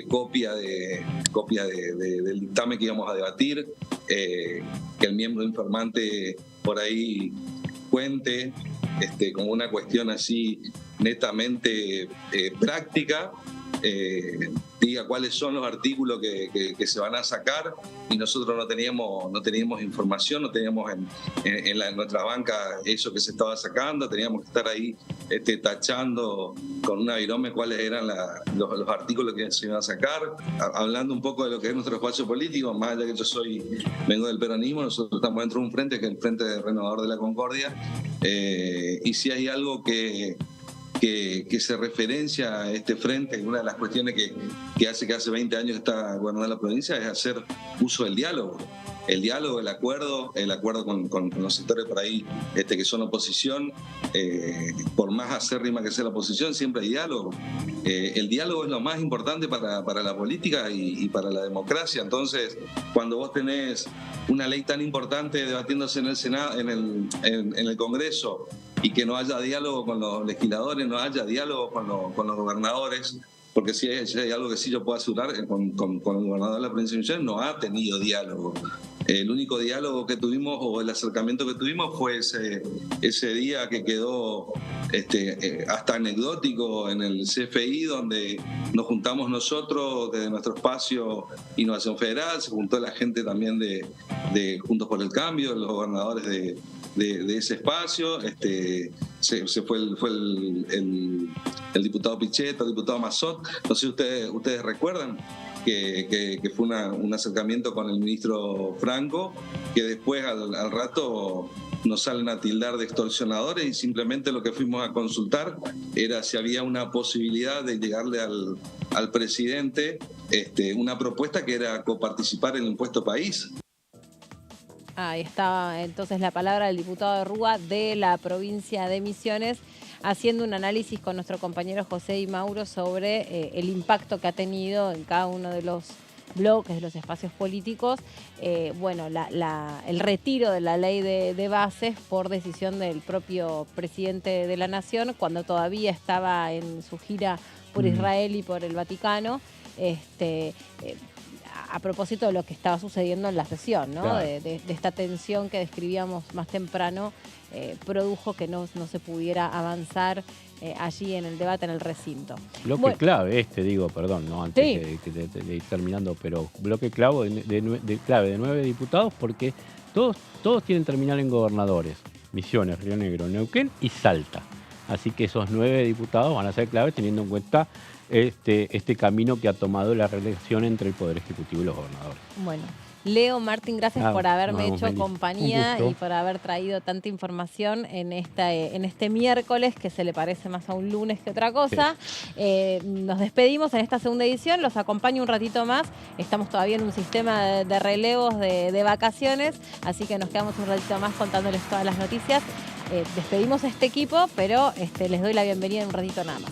copia del dictamen que íbamos a debatir, que el miembro informante por ahí cuente como una cuestión así netamente práctica, diga cuáles son los artículos que se van a sacar, y nosotros no teníamos información, no teníamos en nuestra banca eso que se estaba sacando, teníamos que estar ahí tachando con una virome cuáles eran los artículos que se iban a sacar. Hablando un poco de lo que es nuestro espacio político, más allá que yo vengo del peronismo, nosotros estamos dentro de un frente que es el Frente Renovador de la Concordia, y si hay algo que se referencia a este frente, una de las cuestiones que hace 20 años está gobernando la provincia es hacer uso del diálogo. El diálogo, el acuerdo con los sectores por ahí que son oposición, por más acérrima que sea la oposición, siempre hay diálogo. El diálogo es lo más importante para la política y para la democracia. Entonces, cuando vos tenés una ley tan importante debatiéndose en el Senado, en el Congreso, y que no haya diálogo con los legisladores, no haya diálogo con los gobernadores, porque si hay algo que sí yo puedo asegurar, con el gobernador de la provincia de Misiones no ha tenido diálogo. El único diálogo que tuvimos o el acercamiento que tuvimos fue ese día que quedó hasta anecdótico en el CFI, donde nos juntamos nosotros desde nuestro espacio Innovación Federal, se juntó la gente también de Juntos por el Cambio, los gobernadores de ese espacio, se fue el diputado Pichetto, el diputado Massot, no sé si ustedes recuerdan que fue un acercamiento con el ministro Franco, que después al rato nos salen a tildar de extorsionadores y simplemente lo que fuimos a consultar era si había una posibilidad de llegarle al presidente una propuesta que era coparticipar en el impuesto país. Ahí está entonces la palabra del diputado de Rúa de la provincia de Misiones, haciendo un análisis con nuestro compañero José Di Mauro sobre el impacto que ha tenido en cada uno de los bloques, de los espacios políticos, el retiro de la ley de bases por decisión del propio presidente de la Nación, cuando todavía estaba en su gira por Israel y por el Vaticano, a propósito de lo que estaba sucediendo en la sesión, ¿no? Claro. De esta tensión que describíamos más temprano, produjo que no se pudiera avanzar allí en el debate, en el recinto. Bloque clave antes de ir terminando, pero bloque clave de 9 diputados, porque todos quieren terminar en gobernadores: Misiones, Río Negro, Neuquén y Salta. Así que esos 9 diputados van a ser claves teniendo en cuenta este camino que ha tomado la relación entre el Poder Ejecutivo y los gobernadores. Bueno, Leo, Martín, gracias por haberme hecho compañía y por haber traído tanta información en este miércoles, que se le parece más a un lunes que otra cosa. Sí. Nos despedimos en esta segunda edición, los acompaño un ratito más. Estamos todavía en un sistema de relevos de vacaciones, así que nos quedamos un ratito más contándoles todas las noticias. Despedimos a este equipo, pero les doy la bienvenida en un ratito nada más.